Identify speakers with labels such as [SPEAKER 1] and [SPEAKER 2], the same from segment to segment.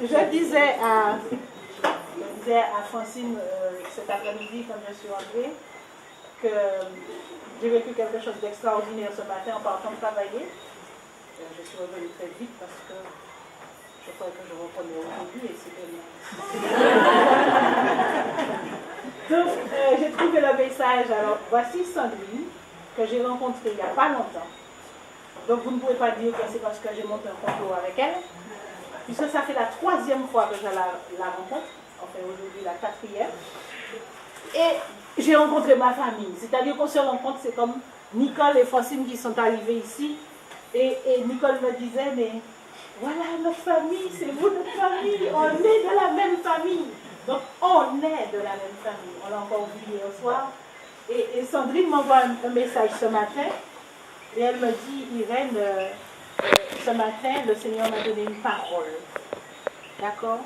[SPEAKER 1] je disais à Francine cet après-midi, quand je suis rentrée, que j'ai vécu quelque chose d'extraordinaire ce matin en partant travailler. Je suis revenue très vite parce que je croyais que je reprenais aujourd'hui et c'était bien. Donc, j'ai trouvé le message. Alors, voici Sandrine, que j'ai rencontrée il n'y a pas longtemps. Donc, vous ne pouvez pas dire que c'est parce que j'ai monté un complot avec elle, puisque ça fait la 3e fois que je la rencontre, enfin aujourd'hui la 4e. Et j'ai rencontré ma famille, c'est-à-dire qu'on se rencontre, c'est comme Nicole et Francine qui sont arrivés ici, et Nicole me disait, mais voilà notre famille, c'est vous notre famille, on est de la même famille. Donc on est de la même famille, on l'a encore vu hier soir. Et Sandrine m'envoie un message ce matin, et elle me dit, Irène, ce matin, le Seigneur m'a donné une parole. D'accord?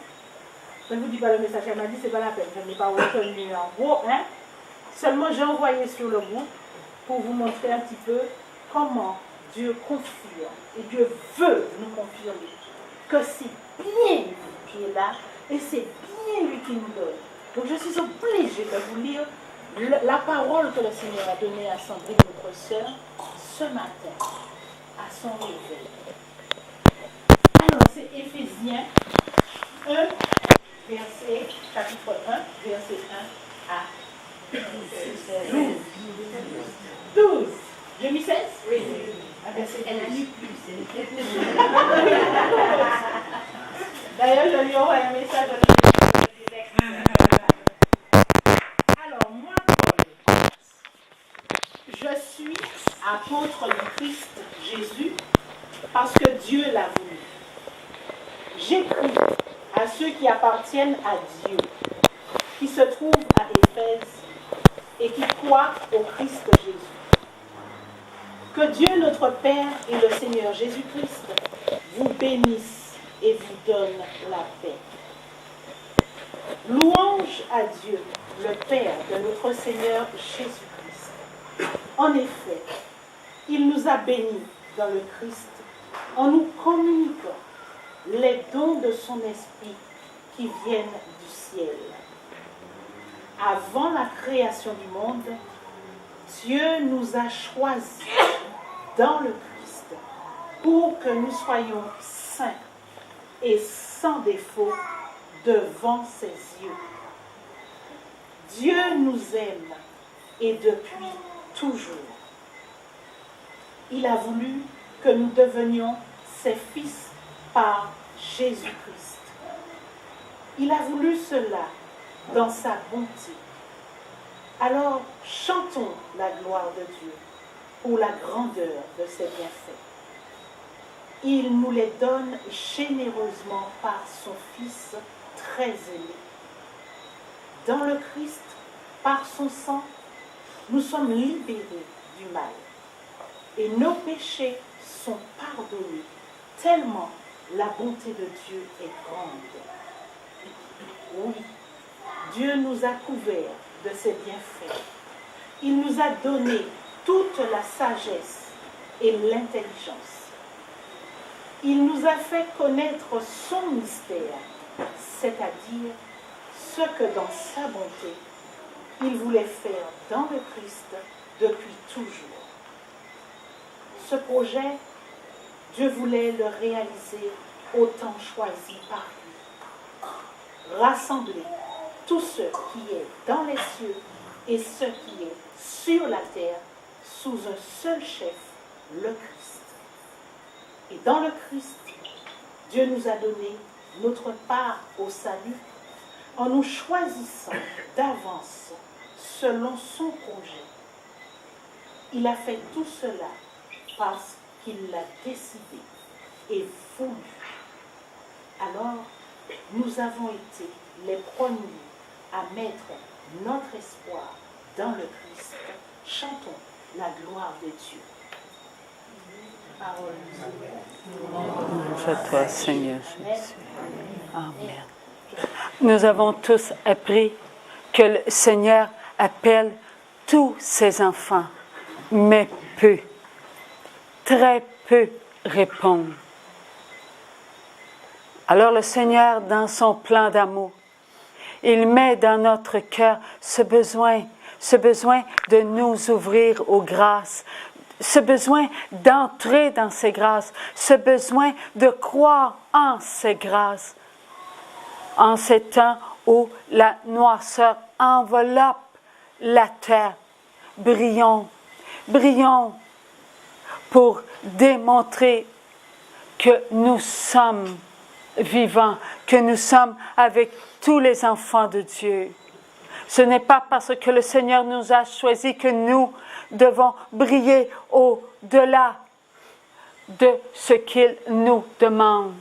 [SPEAKER 1] Je ne vous dis pas le message, elle m'a dit, c'est pas la peine, je n'ai pas retenu en gros, hein? Seulement, j'ai envoyé sur le groupe pour vous montrer un petit peu comment Dieu confirme, et Dieu veut nous confirmer que c'est bien lui qui est là, et c'est bien lui qui nous donne. Donc, je suis obligée de vous lire la parole que le Seigneur a donnée à Sandrine, notre sœur, ce matin, à son réveil. Alors, c'est Éphésiens 1, verset, chapitre 1, verset 1 à 12. J'ai mis 16? Oui. Elle a lu plus. D'ailleurs, je lui envoie un message. Alors, moi, Paul, je suis apôtre du Christ Jésus parce que Dieu l'a voulu. J'écris à ceux qui appartiennent à Dieu, qui se trouvent à Éphèse et qui croient au Christ Jésus. Que Dieu notre Père et le Seigneur Jésus-Christ vous bénissent et vous donnent la paix. Louange à Dieu, le Père de notre Seigneur Jésus-Christ. En effet, il nous a bénis dans le Christ en nous communiquant les dons de son esprit qui viennent du ciel. Avant la création du monde, Dieu nous a choisis dans le Christ pour que nous soyons saints et sans défaut devant ses yeux. Dieu nous aime et depuis toujours. Il a voulu que nous devenions ses fils par Jésus-Christ. Il a voulu cela dans sa bonté. Alors, chantons la gloire de Dieu pour la grandeur de ses bienfaits. Il nous les donne généreusement par son Fils très aimé. Dans le Christ, par son sang, nous sommes libérés du mal. Et nos péchés sont pardonnés, tellement la bonté de Dieu est grande. Oui, Dieu nous a couverts de ses bienfaits. Il nous a donné toute la sagesse et l'intelligence. Il nous a fait connaître son mystère, c'est-à-dire ce que dans sa bonté, il voulait faire dans le Christ depuis toujours. Ce projet, Dieu voulait le réaliser au temps choisi par lui. Rassembler tout ce qui est dans les cieux et ce qui est sur la terre sous un seul chef, le Christ. Et dans le Christ, Dieu nous a donné notre part au salut en nous choisissant d'avance selon son projet. Il a fait tout cela parce qu'il l'a décidé et voulu. Alors, nous avons été les premiers à mettre notre espoir dans le Christ. Chantons la gloire de Dieu. Parole
[SPEAKER 2] à toi, Seigneur Jésus. Amen. Nous avons tous appris que le Seigneur appelle tous ses enfants, mais peu, très peu répondent. Alors le Seigneur, dans son plan d'amour, il met dans notre cœur ce besoin de nous ouvrir aux grâces, ce besoin d'entrer dans ces grâces, ce besoin de croire en ces grâces. En ces temps où la noirceur enveloppe la terre, brillons pour démontrer que nous sommes vivants, que nous sommes avec tous les enfants de Dieu. Ce n'est pas parce que le Seigneur nous a choisis que nous devons briller au-delà de ce qu'il nous demande.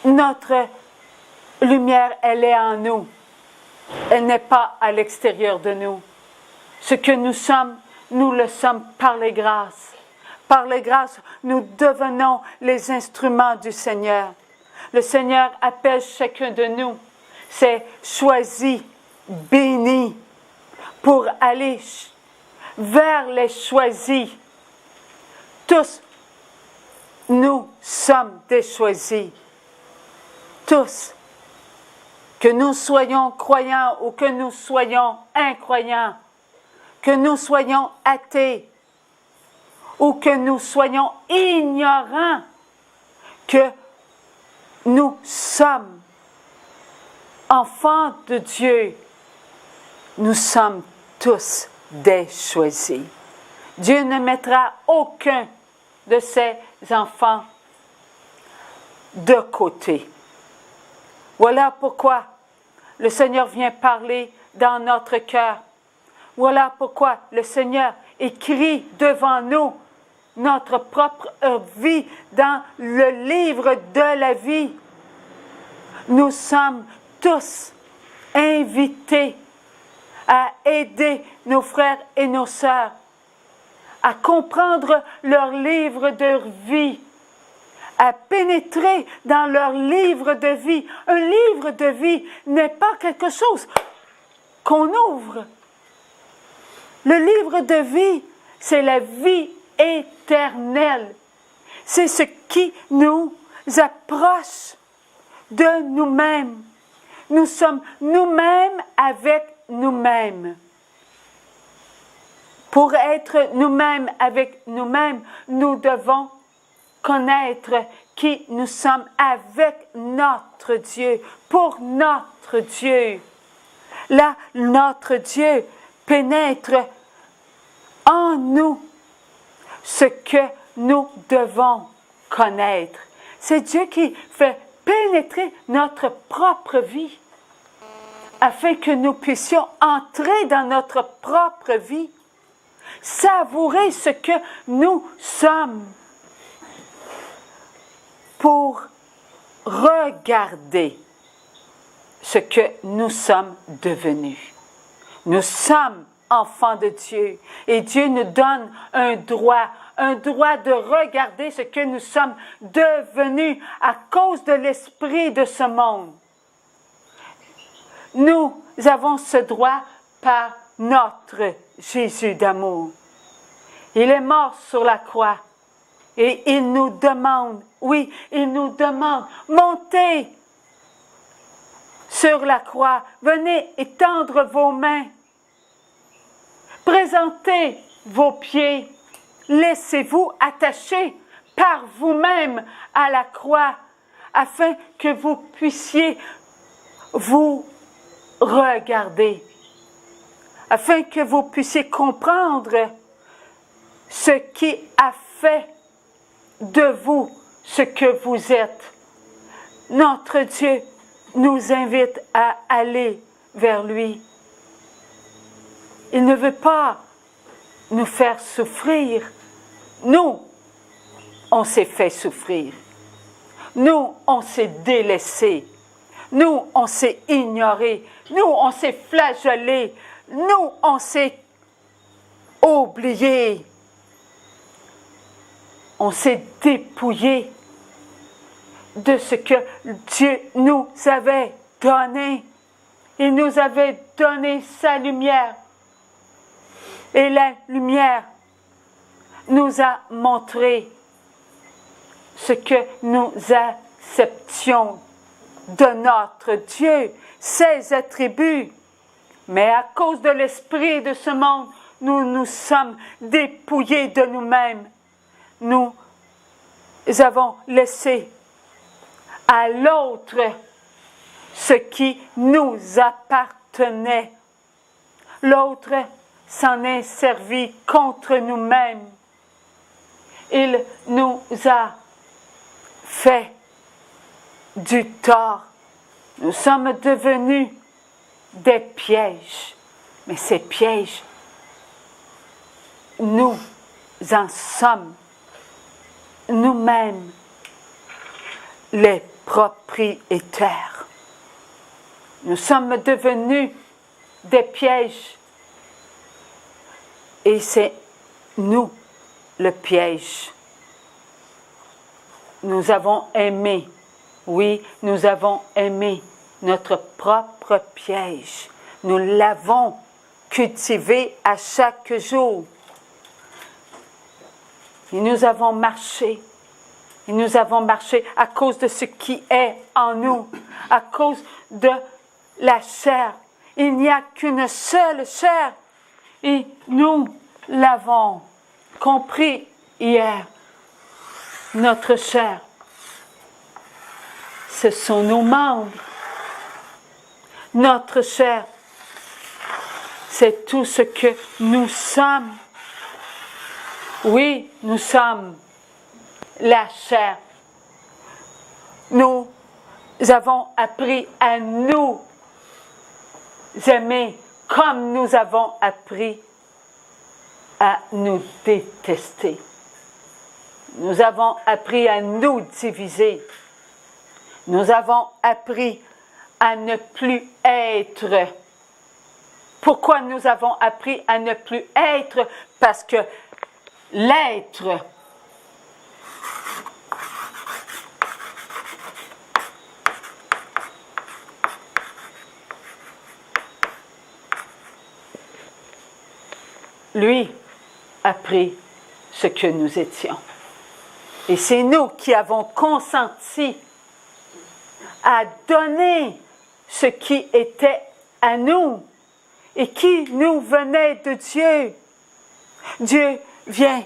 [SPEAKER 2] Notre lumière, elle est en nous. Elle n'est pas à l'extérieur de nous. Ce que nous sommes, nous le sommes par les grâces. Par les grâces, nous devenons les instruments du Seigneur. Le Seigneur appelle chacun de nous, c'est choisi, béni, pour aller vers les choisis. Tous, nous sommes des choisis. Tous. Que nous soyons croyants ou que nous soyons incroyants, que nous soyons athées ou que nous soyons ignorants, que nous sommes enfants de Dieu, nous sommes tous des choisis. Dieu ne mettra aucun de ses enfants de côté. Voilà pourquoi le Seigneur vient parler dans notre cœur. Voilà pourquoi le Seigneur écrit devant nous notre propre vie dans le livre de la vie. Nous sommes tous invités à aider nos frères et nos sœurs à comprendre leur livre de vie, à pénétrer dans leur livre de vie. Un livre de vie n'est pas quelque chose qu'on ouvre. Le livre de vie, c'est la vie éternelle. C'est ce qui nous approche de nous-mêmes. Nous sommes nous-mêmes avec nous-mêmes. Pour être nous-mêmes avec nous-mêmes, nous devons connaître qui nous sommes avec notre Dieu, pour notre Dieu. Là, notre Dieu pénètre en nous ce que nous devons connaître. C'est Dieu qui fait pénétrer notre propre vie afin que nous puissions entrer dans notre propre vie, savourer ce que nous sommes pour regarder ce que nous sommes devenus. Nous sommes enfants de Dieu et Dieu nous donne un droit de regarder ce que nous sommes devenus à cause de l'esprit de ce monde. Nous avons ce droit par notre Jésus d'amour. Il est mort sur la croix et il nous demande, oui, il nous demande, montez sur la croix, venez étendre vos mains, présentez vos pieds, laissez-vous attacher par vous-même à la croix afin que vous puissiez vous regarder, afin que vous puissiez comprendre ce qui a fait de vous ce que vous êtes. Notre Dieu nous invite à aller vers lui. Il ne veut pas nous faire souffrir. Nous, on s'est fait souffrir. Nous, on s'est délaissé. Nous, on s'est ignoré. Nous, on s'est flagellé. Nous, on s'est oublié. On s'est dépouillé de ce que Dieu nous avait donné. Il nous avait donné sa lumière. Et la lumière nous a montré ce que nous acceptions de notre Dieu, ses attributs. Mais à cause de l'esprit de ce monde, nous nous sommes dépouillés de nous-mêmes. Nous avons laissé à l'autre ce qui nous appartenait. L'autre s'en est servi contre nous-mêmes. Il nous a fait du tort. Nous sommes devenus des pièges. Mais ces pièges, nous en sommes nous-mêmes les propriétaires. Nous sommes devenus des pièges. Et c'est nous le piège. Nous avons aimé, oui, nous avons aimé notre propre piège. Nous l'avons cultivé à chaque jour. Et nous avons marché. Et nous avons marché à cause de ce qui est en nous, à cause de la chair. Il n'y a qu'une seule chair. Et nous l'avons compris hier. Notre chair, ce sont nos membres. Notre chair, c'est tout ce que nous sommes. Oui, nous sommes la chair. Nous avons appris à nous aimer comme nous avons appris à nous détester. Nous avons appris à nous diviser. Nous avons appris à ne plus être. Pourquoi nous avons appris à ne plus être? Parce que l'être lui a pris ce que nous étions. Et c'est nous qui avons consenti à donner ce qui était à nous et qui nous venait de Dieu. Dieu vient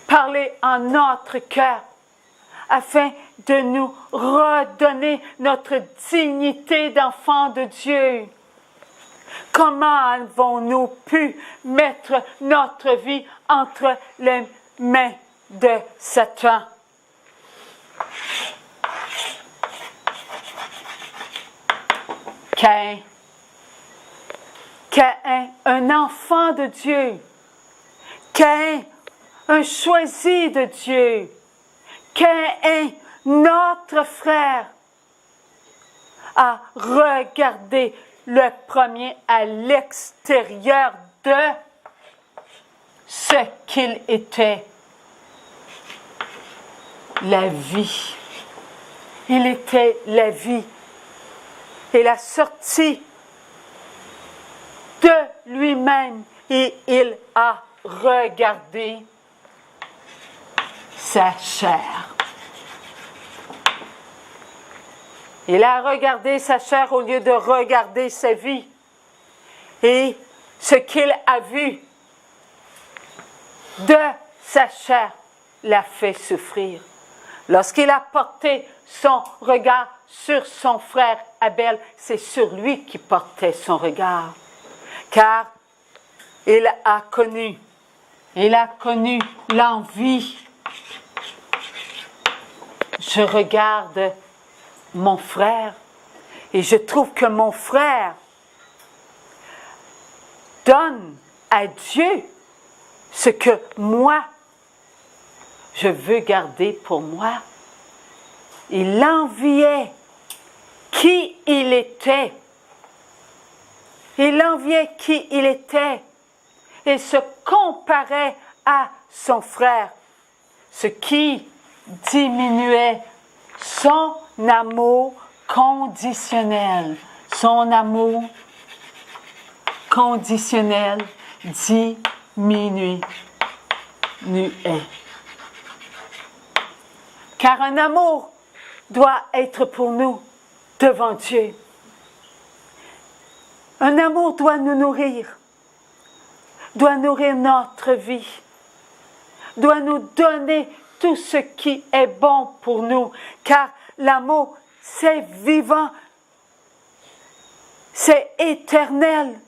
[SPEAKER 2] parler en notre cœur afin de nous redonner notre dignité d'enfant de Dieu. Comment avons-nous pu mettre notre vie entre les mains de Satan? Caïn, un enfant de Dieu. Caïn, un choisi de Dieu. Caïn, notre frère, a regardé le premier à l'extérieur de ce qu'il était. La vie. Il était la vie. Il a sorti de lui-même et il a regardé sa chair. Il a regardé sa chair au lieu de regarder sa vie. Et ce qu'il a vu de sa chair l'a fait souffrir. Lorsqu'il a porté son regard sur son frère Abel, c'est sur lui qu'il portait son regard. Car il a connu l'envie. Je regarde mon frère et je trouve que mon frère donne à Dieu ce que moi, je veux garder pour moi. Il enviait qui il était. Il enviait qui il était. Il se comparait à son frère, ce qui diminuait son amour conditionnel. Son amour conditionnel diminuait. Car un amour doit être pour nous. devant Dieu. Un amour doit nous nourrir, doit nourrir notre vie, doit nous donner tout ce qui est bon pour nous, car l'amour, c'est vivant, c'est éternel.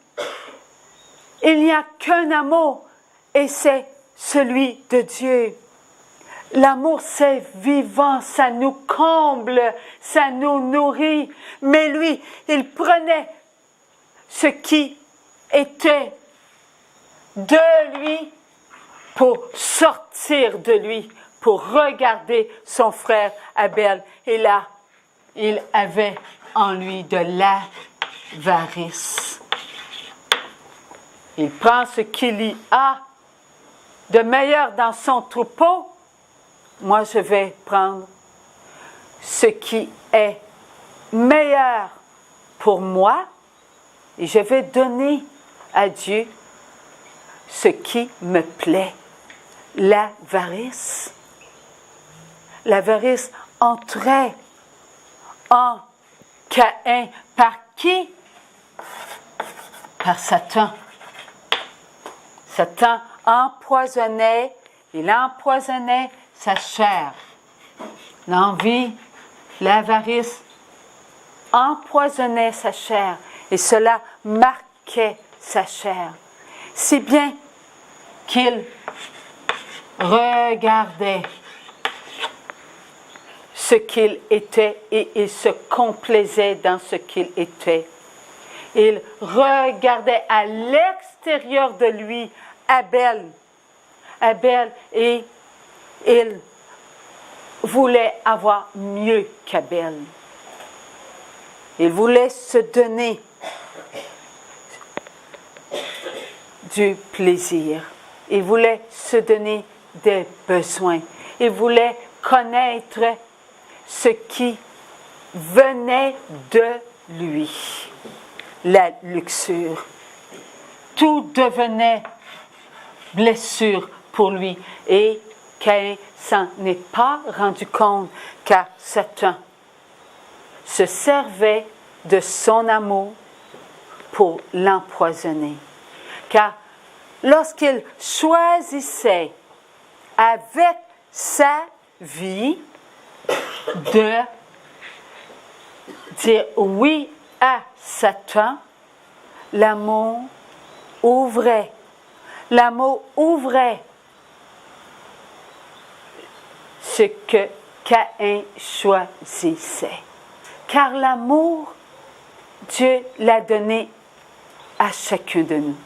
[SPEAKER 2] Il n'y a qu'un amour et c'est celui de Dieu. L'amour, c'est vivant, ça nous comble, ça nous nourrit. Mais lui, il prenait ce qui était de lui pour sortir de lui, pour regarder son frère Abel. Et là, il avait en lui de l'avarice. Il prend ce qu'il y a de meilleur dans son troupeau. Moi, je vais prendre ce qui est meilleur pour moi et je vais donner à Dieu ce qui me plaît. L'avarice. L'avarice entrait en Caïn. Par qui? Par Satan. Satan il empoisonnait sa chair. L'envie, l'avarice empoisonnait sa chair et cela marquait sa chair. Si bien qu'il regardait ce qu'il était et il se complaisait dans ce qu'il était. Il regardait à l'extérieur de lui Abel et il voulait avoir mieux qu'Abel. Il voulait se donner du plaisir. Il voulait se donner des besoins. Il voulait connaître ce qui venait de lui. La luxure. Tout devenait blessure pour lui. Et Caïn s'en est pas rendu compte car Satan se servait de son amour pour l'empoisonner. Car lorsqu'il choisissait avec sa vie de dire oui à Satan, l'amour ouvrait. L'amour ouvrait ce que Caïn choisissait. Car l'amour, Dieu l'a donné à chacun de nous.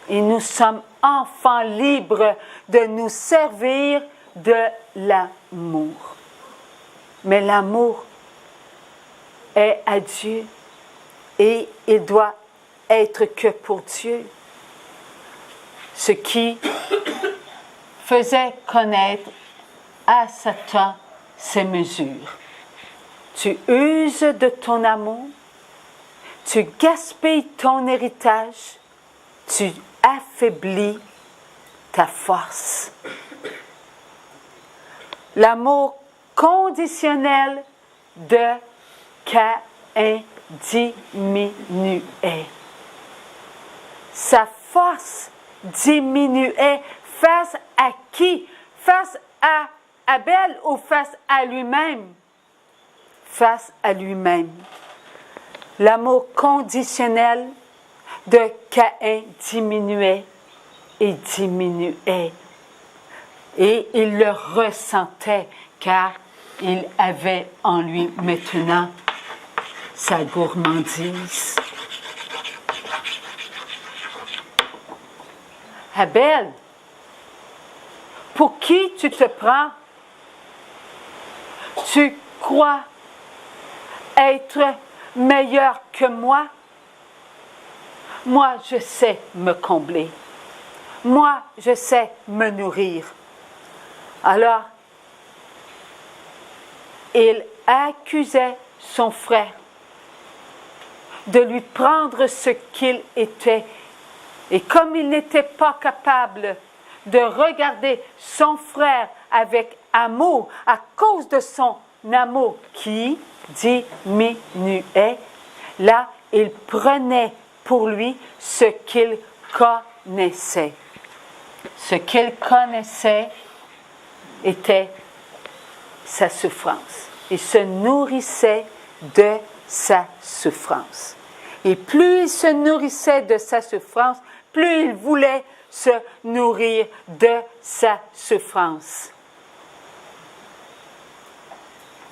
[SPEAKER 2] Et nous sommes enfants libres de nous servir de l'amour. Mais l'amour est à Dieu et il doit être que pour Dieu. Ce qui faisait connaître à Satan ses mesures. Tu uses de ton amour, tu gaspilles ton héritage, tu affaiblis ta force. L'amour conditionnel de Caïn diminuait. Sa force diminuait face à qui? Face à Abel ou face à lui-même? Face à lui-même. L'amour conditionnel de Caïn diminuait et diminuait. Et il le ressentait car il avait en lui maintenant sa gourmandise. Abel, pour qui tu te prends? Tu crois être meilleur que moi? Moi, je sais me combler. Moi, je sais me nourrir. Alors, il accusait son frère de lui prendre ce qu'il était. Et comme il n'était pas capable de regarder son frère avec amour à cause de son amour qui diminuait, là, il prenait pour lui ce qu'il connaissait. Ce qu'il connaissait était sa souffrance. Il se nourrissait de sa souffrance. Et plus il se nourrissait de sa souffrance, plus il voulait se nourrir de sa souffrance.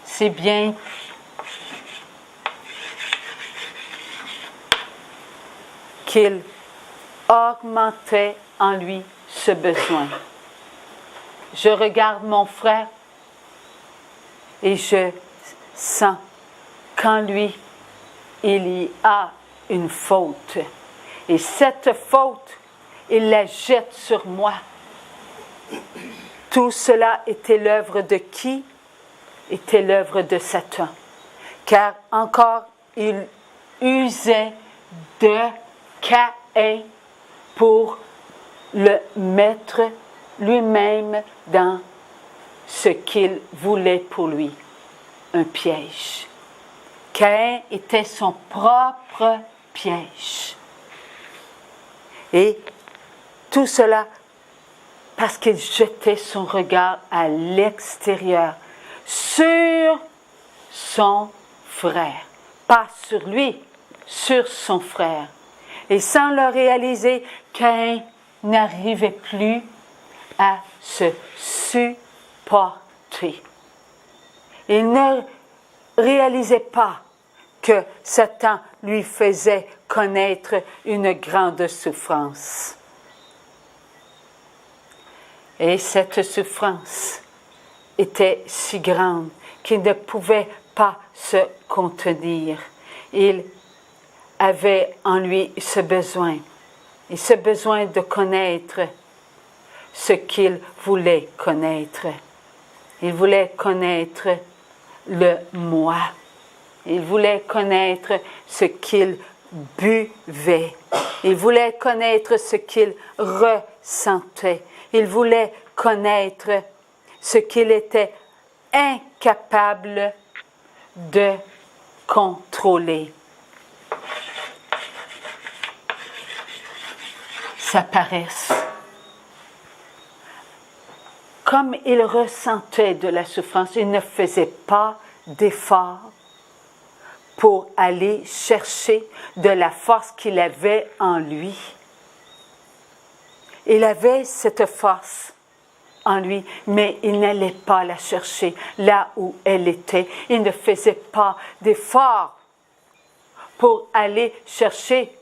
[SPEAKER 2] C'est bien qu'il augmentait en lui ce besoin. Je regarde mon frère et je sens qu'en lui, il y a une faute. Et cette faute, il la jette sur moi. Tout cela était l'œuvre de qui? Était l'œuvre de Satan. Car encore, il usait de Caïn pour le mettre lui-même dans ce qu'il voulait pour lui, un piège. Caïn était son propre piège. Et tout cela parce qu'il jetait son regard à l'extérieur, sur son frère. Pas sur lui, sur son frère. Et sans le réaliser, Caïn n'arrivait plus à se supporter. Il ne réalisait pas que Satan lui faisait connaître une grande souffrance. Et cette souffrance était si grande qu'il ne pouvait pas se contenir. Il avait en lui ce besoin, et ce besoin de connaître ce qu'il voulait connaître. Il voulait connaître le moi. Il voulait connaître ce qu'il buvait. Il voulait connaître ce qu'il ressentait. Il voulait connaître ce qu'il était incapable de contrôler. Sa paresse. Comme il ressentait de la souffrance, il ne faisait pas d'effort pour aller chercher de la force qu'il avait en lui. Il avait cette force en lui, mais il n'allait pas la chercher là où elle était. Il ne faisait pas d'effort pour aller chercher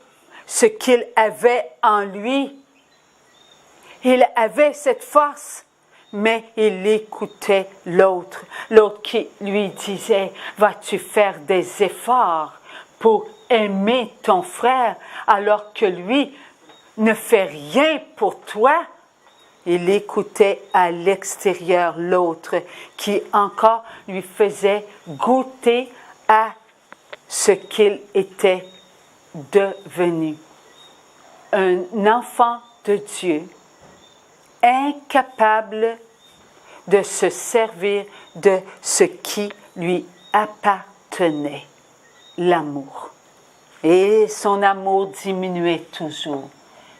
[SPEAKER 2] ce qu'il avait en lui. Il avait cette force, mais il écoutait l'autre. L'autre qui lui disait, vas-tu faire des efforts pour aimer ton frère alors que lui ne fait rien pour toi? Il écoutait à l'extérieur l'autre qui encore lui faisait goûter à ce qu'il était devenu. Un enfant de Dieu, incapable de se servir de ce qui lui appartenait, l'amour. Et son amour diminuait toujours.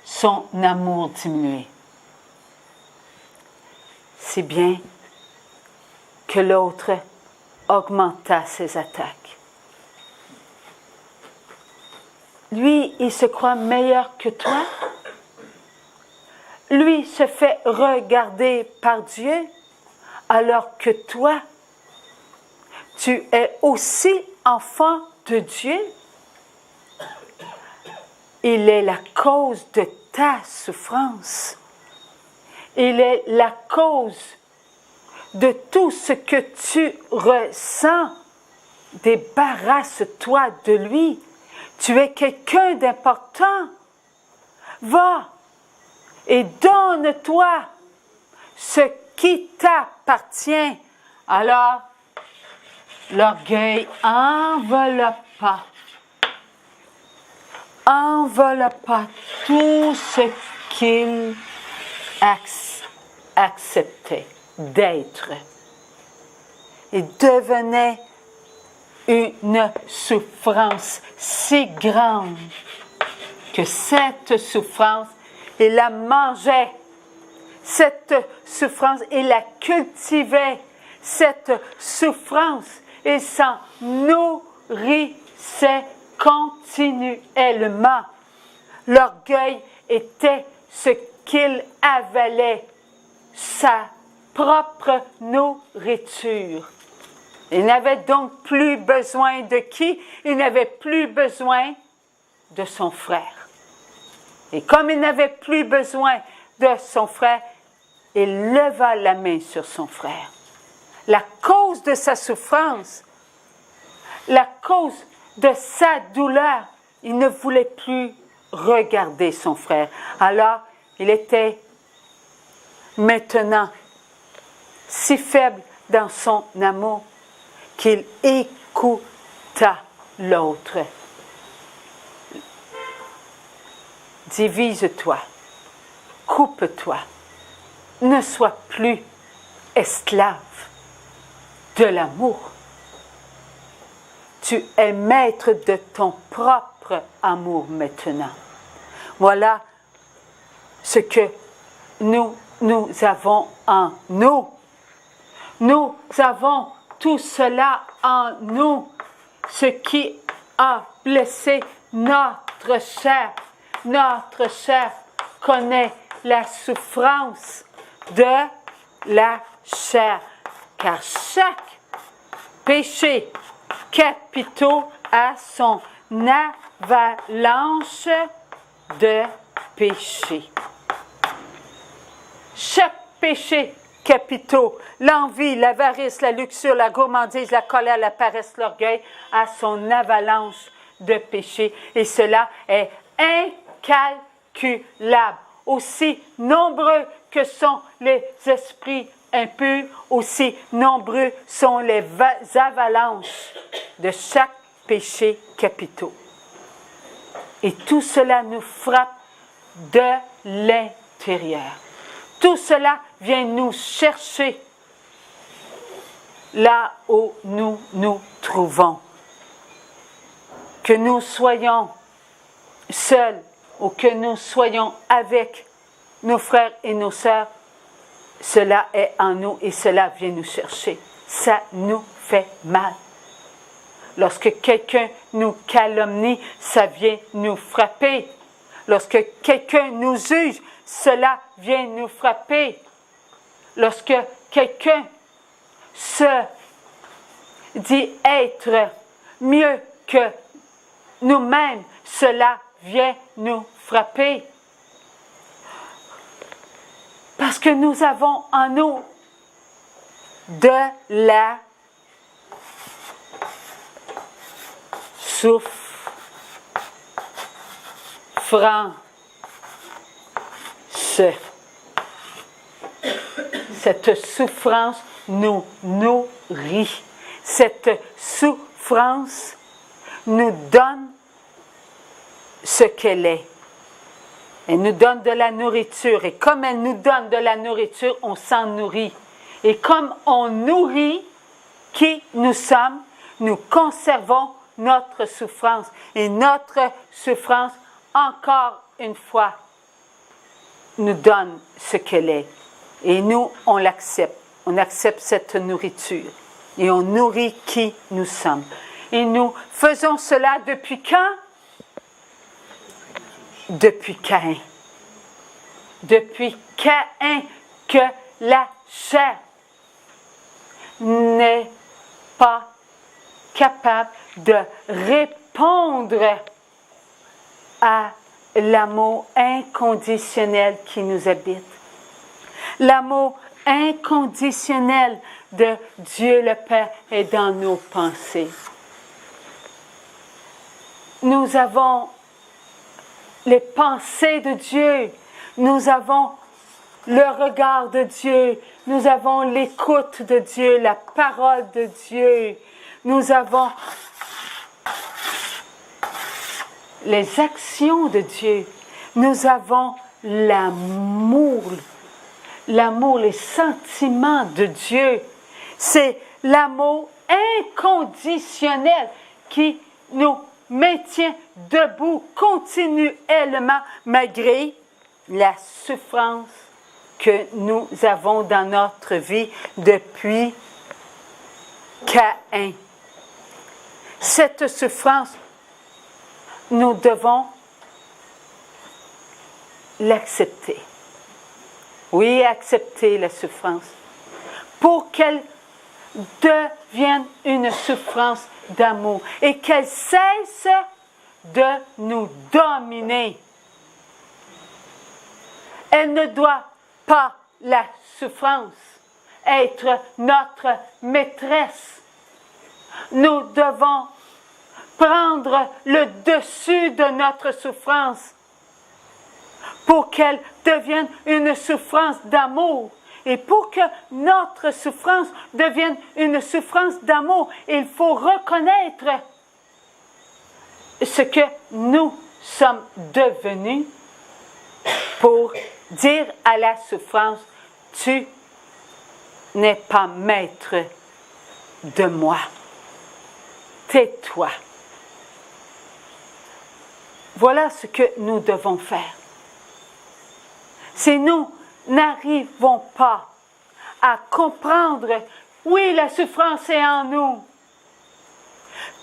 [SPEAKER 2] Son amour diminuait. Si bien que l'autre augmenta ses attaques. Lui, il se croit meilleur que toi. Lui se fait regarder par Dieu, alors que toi, tu es aussi enfant de Dieu. Il est la cause de ta souffrance. Il est la cause de tout ce que tu ressens. Débarrasse-toi de lui. Tu es quelqu'un d'important. Va et donne-toi ce qui t'appartient. Alors, l'orgueil enveloppa tout ce qu'il acceptait d'être. et devenait une souffrance si grande que cette souffrance, il la mangeait. Cette souffrance, il la cultivait. Cette souffrance, il s'en nourrissait continuellement. L'orgueil était ce qu'il avalait, sa propre nourriture. Il n'avait donc plus besoin de qui? Il n'avait plus besoin de son frère. Et comme il n'avait plus besoin de son frère, il leva la main sur son frère. La cause de sa souffrance, la cause de sa douleur, il ne voulait plus regarder son frère. Alors, il était maintenant si faible dans son amour qu'il écouta l'autre. Divise-toi, coupe-toi, ne sois plus esclave de l'amour. Tu es maître de ton propre amour maintenant. Voilà ce que nous avons en nous. Nous avons tout cela en nous, ce qui a blessé notre chair. Notre chair connaît la souffrance de la chair, car chaque péché capitaux a son avalanche de péché. Chaque péché capitaux, l'envie, l'avarice, la luxure, la gourmandise, la colère, la paresse, l'orgueil, a son avalanche de péché. Et cela est incalculable. Aussi nombreux que sont les esprits impurs, aussi nombreux sont les avalanches de chaque péché capitaux. Et tout cela nous frappe de l'intérieur. Tout cela vient nous chercher là où nous nous trouvons. Que nous soyons seuls ou que nous soyons avec nos frères et nos sœurs, cela est en nous et cela vient nous chercher. Ça nous fait mal. Lorsque quelqu'un nous calomnie, ça vient nous frapper. Lorsque quelqu'un nous juge, cela vient nous frapper. Lorsque quelqu'un se dit être mieux que nous-mêmes, cela vient nous frapper. Parce que nous avons en nous de la souffrance. Cette souffrance nous nourrit. Cette souffrance nous donne ce qu'elle est. Elle nous donne de la nourriture. Et comme elle nous donne de la nourriture, on s'en nourrit. Et comme on nourrit qui nous sommes, nous conservons notre souffrance. Et notre souffrance, encore une fois, nous donne ce qu'elle est. Et nous, on l'accepte. On accepte cette nourriture. Et on nourrit qui nous sommes. Et nous faisons cela depuis quand? Depuis Caïn. Depuis Caïn que la chair n'est pas capable de répondre à l'amour inconditionnel qui nous habite. L'amour inconditionnel de Dieu le Père est dans nos pensées. Nous avons les pensées de Dieu, nous avons le regard de Dieu, nous avons l'écoute de Dieu, la parole de Dieu, nous avons les actions de Dieu, nous avons l'amour, les sentiments de Dieu. C'est l'amour inconditionnel qui nous maintient debout continuellement malgré la souffrance que nous avons dans notre vie depuis Caïn. Cette souffrance, nous devons l'accepter. Oui, accepter la souffrance pour qu'elle devienne une souffrance d'amour et qu'elle cesse de nous dominer. Elle ne doit pas, la souffrance, être notre maîtresse. Nous devons prendre le dessus de notre souffrance pour qu'elle devienne une souffrance d'amour. Et pour que notre souffrance devienne une souffrance d'amour, il faut reconnaître ce que nous sommes devenus pour dire à la souffrance, tu n'es pas maître de moi. Tais-toi. Voilà ce que nous devons faire. Si nous n'arrivons pas à comprendre, oui, la souffrance est en nous,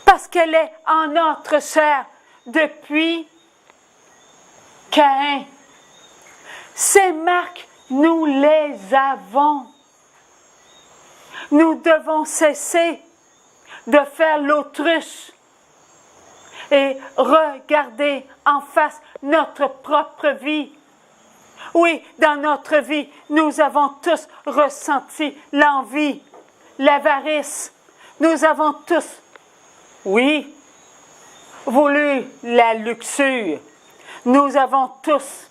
[SPEAKER 2] parce qu'elle est en notre chair depuis Caïn. Ces marques, nous les avons. Nous devons cesser de faire l'autruche et regarder en face notre propre vie. Oui, dans notre vie, nous avons tous ressenti l'envie, l'avarice. Nous avons tous, oui, voulu la luxure. Nous avons tous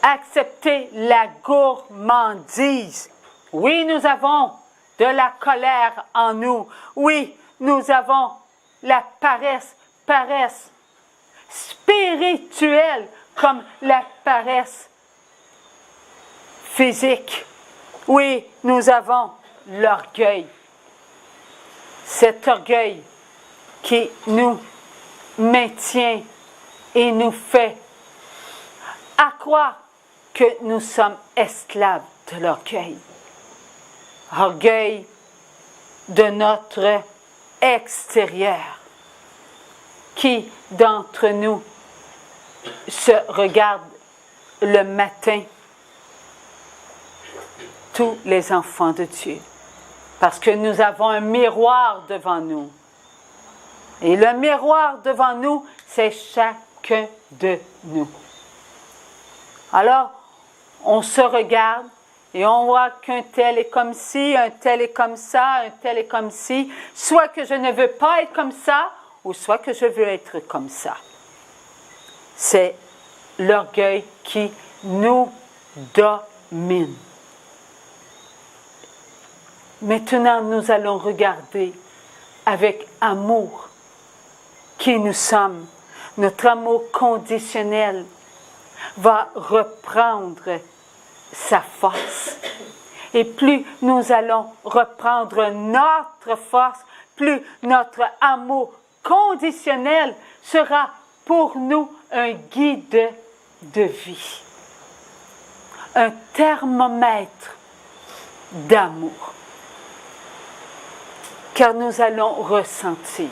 [SPEAKER 2] accepté la gourmandise. Oui, nous avons de la colère en nous. Oui, nous avons la paresse spirituelle comme la paresse physique. Oui, nous avons l'orgueil. Cet orgueil qui nous maintient et nous fait à croire que nous sommes esclaves de l'orgueil. Orgueil de notre extérieur. Qui d'entre nous se regarde le matin? Tous les enfants de Dieu. Parce que nous avons un miroir devant nous. Et le miroir devant nous, c'est chacun de nous. Alors, on se regarde et on voit qu'un tel est comme ci, un tel est comme ça, un tel est comme ci. Soit que je ne veux pas être comme ça, ou soit que je veux être comme ça. C'est l'orgueil qui nous domine. Maintenant, nous allons regarder avec amour qui nous sommes. Notre amour conditionnel va reprendre sa force. Et plus nous allons reprendre notre force, plus notre amour conditionnel sera pour nous un guide de vie, un thermomètre d'amour. Car nous allons ressentir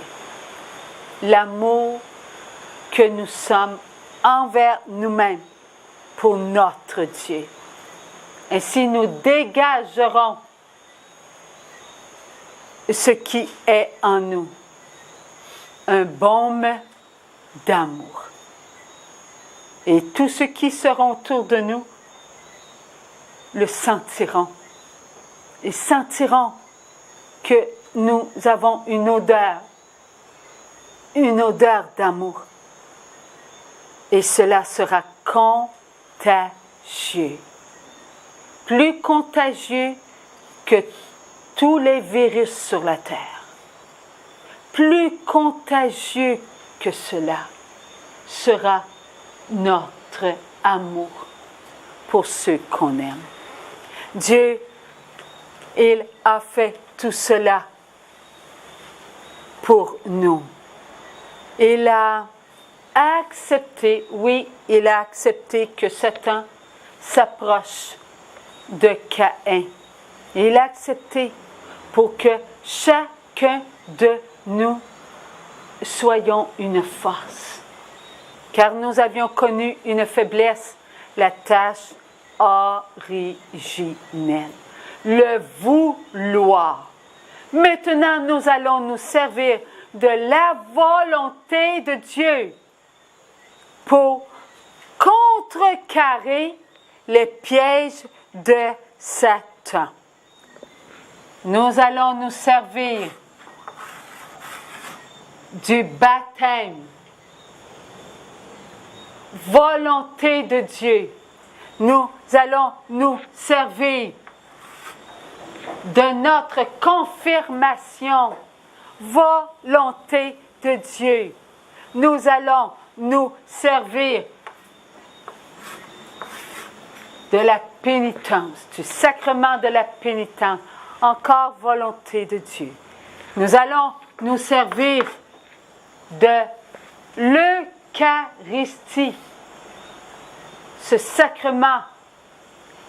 [SPEAKER 2] l'amour que nous sommes envers nous-mêmes pour notre Dieu. Ainsi, nous dégagerons ce qui est en nous, un baume d'amour. Et tous ceux qui seront autour de nous le sentiront. Ils sentiront que nous avons une odeur d'amour. Et cela sera contagieux. Plus contagieux que tous les virus sur la terre. Plus contagieux que cela sera notre amour pour ceux qu'on aime. Dieu Il a fait tout cela pour nous. Il a accepté, oui, il a accepté que Satan s'approche de Caïn. Il a accepté pour que chacun de nous soyons une force. Car nous avions connu une faiblesse, la tâche originelle, le vouloir. Maintenant, nous allons nous servir de la volonté de Dieu pour contrecarrer les pièges de Satan. Nous allons nous servir du baptême, volonté de Dieu. Nous allons nous servir de notre confirmation, volonté de Dieu. Nous allons nous servir de la pénitence, du sacrement de la pénitence, encore volonté de Dieu. Nous allons nous servir de l'Eucharistie, ce sacrement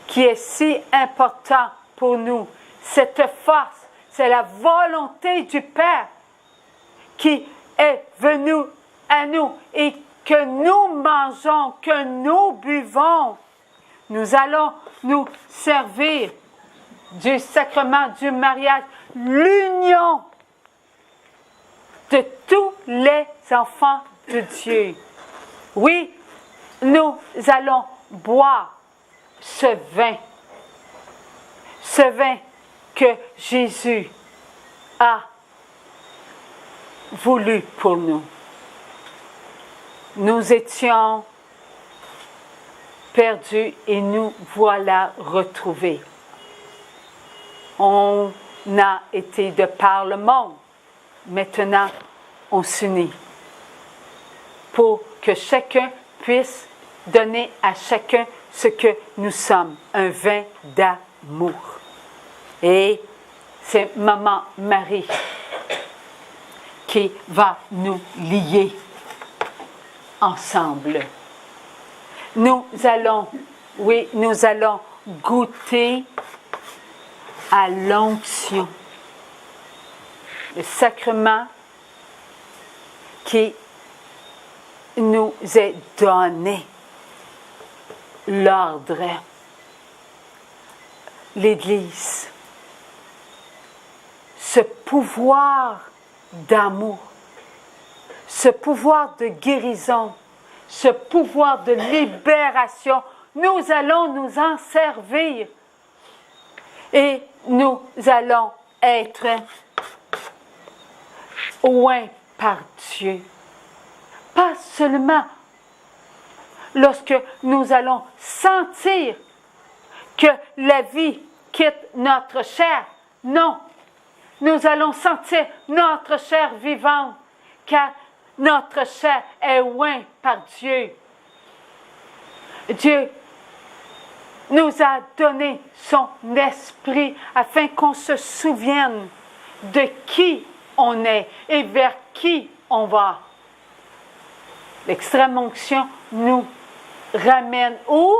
[SPEAKER 2] qui est si important pour nous. Cette force, c'est la volonté du Père qui est venue à nous et que nous mangeons, que nous buvons. Nous allons nous servir du sacrement du mariage, l'union de tous les enfants de Dieu. Oui, nous allons boire ce vin que Jésus a voulu pour nous. Nous étions perdus et nous voilà retrouvés. On a été de par le monde. Maintenant, on s'unit pour que chacun puisse donner à chacun ce que nous sommes, un vin d'amour. Et c'est Maman Marie qui va nous lier ensemble. Nous allons goûter à l'onction, le sacrement qui nous est donné, l'ordre, l'Église, ce pouvoir d'amour, ce pouvoir de guérison, ce pouvoir de libération, nous allons nous en servir et nous allons être oints par Dieu. Pas seulement lorsque nous allons sentir que la vie quitte notre chair. Non, nous allons sentir notre chair vivante, car notre chair est ointe par Dieu. Dieu nous a donné son esprit afin qu'on se souvienne de qui on est et vers qui on va. L'extrême onction nous ramène où?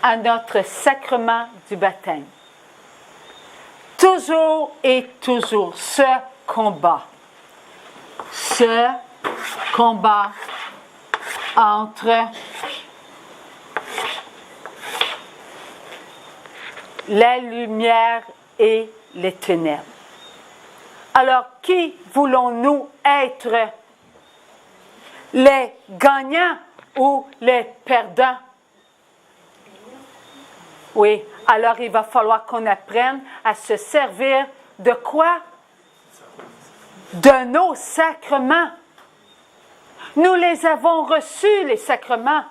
[SPEAKER 2] À notre sacrement du baptême. Toujours et toujours ce combat entre la lumière et les ténèbres. Alors, qui voulons-nous être? Les gagnants ou les perdants? Oui, alors il va falloir qu'on apprenne à se servir de quoi? De nos sacrements. Nous les avons reçus, les sacrements.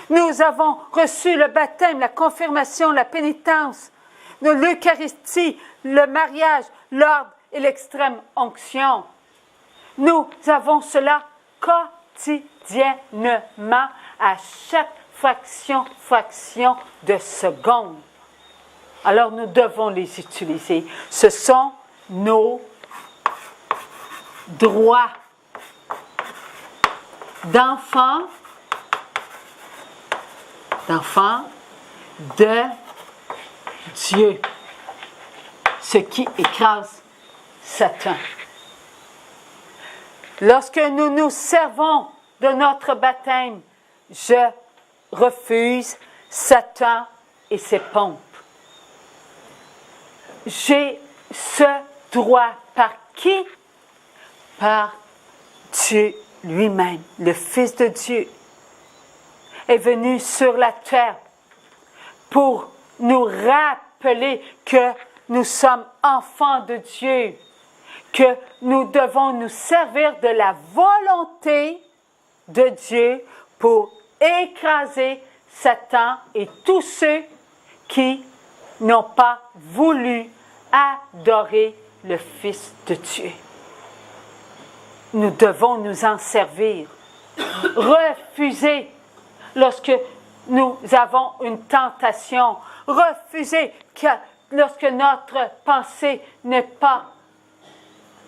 [SPEAKER 2] Nous avons reçu le baptême, la confirmation, la pénitence, l'Eucharistie, le mariage, l'ordre et l'extrême onction. Nous avons cela quotidiennement à chaque fraction de seconde. Alors nous devons les utiliser. Ce sont nos droits d'enfants de Dieu, ce qui écrase Satan. Lorsque nous nous servons de notre baptême, je refuse Satan et ses pompes. J'ai ce droit par qui? Par Dieu lui-même, le Fils de Dieu, est venu sur la terre pour nous rappeler que nous sommes enfants de Dieu, que nous devons nous servir de la volonté de Dieu pour écraser Satan et tous ceux qui n'ont pas voulu adorer le Fils de Dieu. Nous devons nous en servir. Refuser lorsque nous avons une tentation. Refuser lorsque notre pensée n'est pas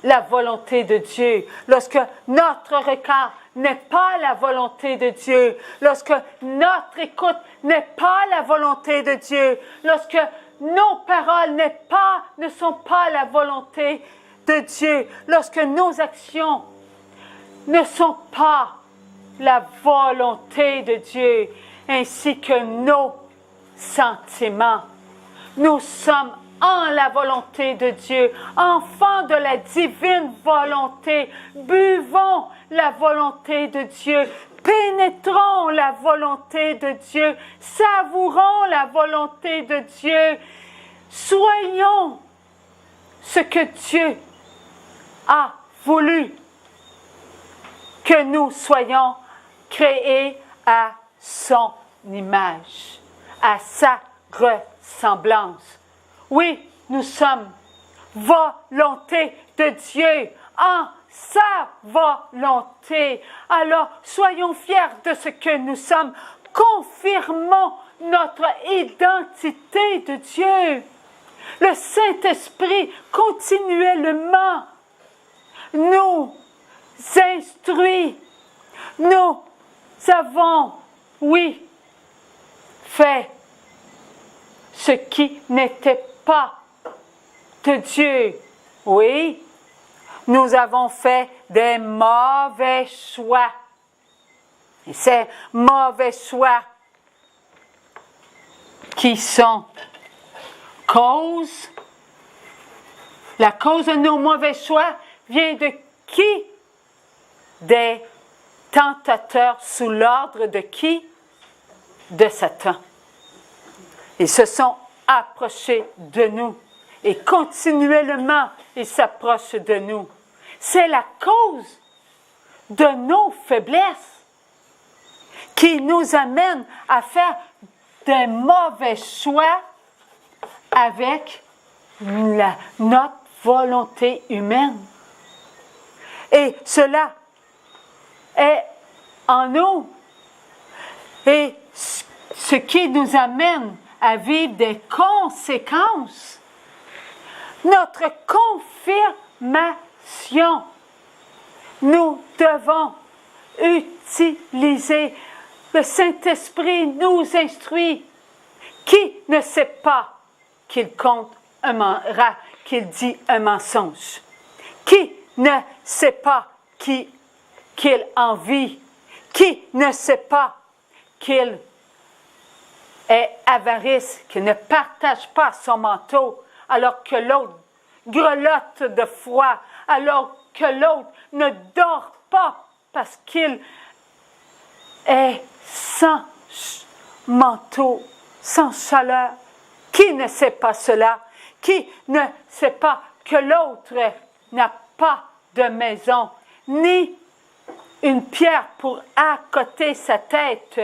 [SPEAKER 2] la volonté de Dieu. Lorsque notre regard n'est pas la volonté de Dieu. Lorsque notre écoute n'est pas la volonté de Dieu. Lorsque nos paroles ne sont pas la volonté de Dieu. Lorsque nos actions ne sont pas la volonté de Dieu, ainsi que nos sentiments. Nous sommes en la volonté de Dieu, enfants de la divine volonté. Buvons la volonté de Dieu, pénétrons la volonté de Dieu, savourons la volonté de Dieu. Soyons ce que Dieu a voulu que nous soyons créés à son image, à sa ressemblance. Oui, nous sommes volonté de Dieu, en sa volonté. Alors, soyons fiers de ce que nous sommes. Confirmons notre identité de Dieu. Le Saint-Esprit continuellement nous instruit. Nous avons, oui, fait ce qui n'était pas de Dieu. Oui, nous avons fait des mauvais choix. Et ces mauvais choix qui sont la cause de nos mauvais choix vient de qui? Des tentateurs sous l'ordre de qui? De Satan. Ils se sont approchés de nous et continuellement ils s'approchent de nous. C'est la cause de nos faiblesses qui nous amène à faire des mauvais choix avec notre volonté humaine. Et cela est en nous. Et ce qui nous amène à vivre des conséquences. Notre confirmation. Nous devons utiliser. Le Saint-Esprit nous instruit. Qui ne sait pas qu'il qu'il dit un mensonge? Qui ne sait pas qu'il envie? Qui ne sait pas qu'il est avarice, qu'il ne partage pas son manteau, alors que l'autre grelotte de froid, alors que l'autre ne dort pas parce qu'il est sans manteau, sans chaleur? Qui ne sait pas cela? Qui ne sait pas que l'autre n'a pas de maison, ni une pierre pour accoter sa tête?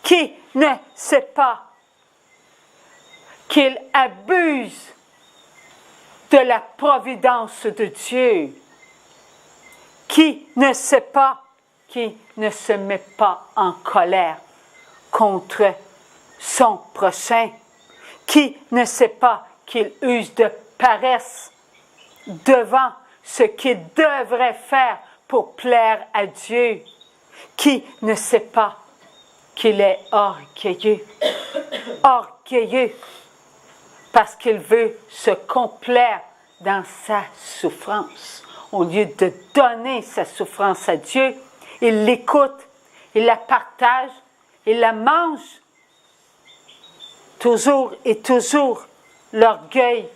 [SPEAKER 2] Qui ne sait pas qu'il abuse de la providence de Dieu? Qui ne sait pas, qui ne se met pas en colère contre son prochain? Qui ne sait pas qu'il use de paresse devant ce qu'il devrait faire pour plaire à Dieu? Qui ne sait pas qu'il est orgueilleux? Orgueilleux parce qu'il veut se complaire dans sa souffrance. Au lieu de donner sa souffrance à Dieu, il l'écoute, il la partage, il la mange. Toujours et toujours l'orgueil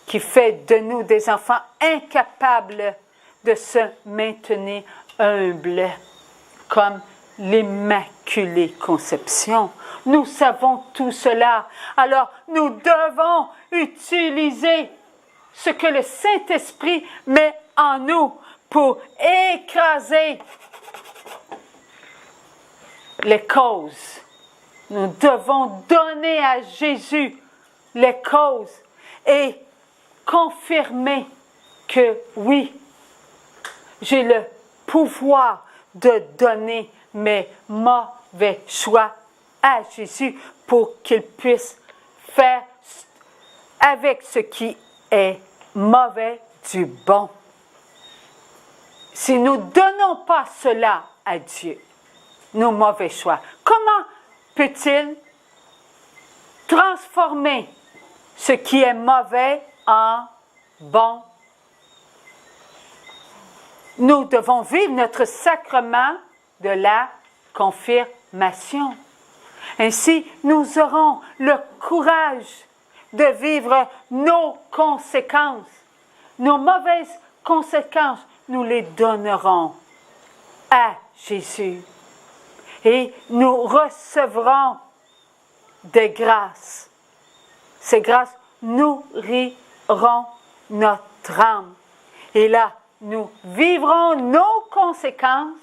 [SPEAKER 2] qui fait de nous des enfants incapables de se maintenir humbles, comme l'Immaculée Conception. Nous savons tout cela. Alors, nous devons utiliser ce que le Saint-Esprit met en nous pour écraser les causes. Nous devons donner à Jésus les causes et confirmer que oui, j'ai le pouvoir de donner mes mauvais choix à Jésus pour qu'il puisse faire avec ce qui est mauvais du bon. Si nous ne donnons pas cela à Dieu, nos mauvais choix, comment peut-il transformer ce qui est mauvais en bon? Nous devons vivre notre sacrement de la confirmation. Ainsi, nous aurons le courage de vivre nos conséquences. Nos mauvaises conséquences, nous les donnerons à Jésus. Et nous recevrons des grâces. Ces grâces nourriront notre âme. Et là, nous vivrons nos conséquences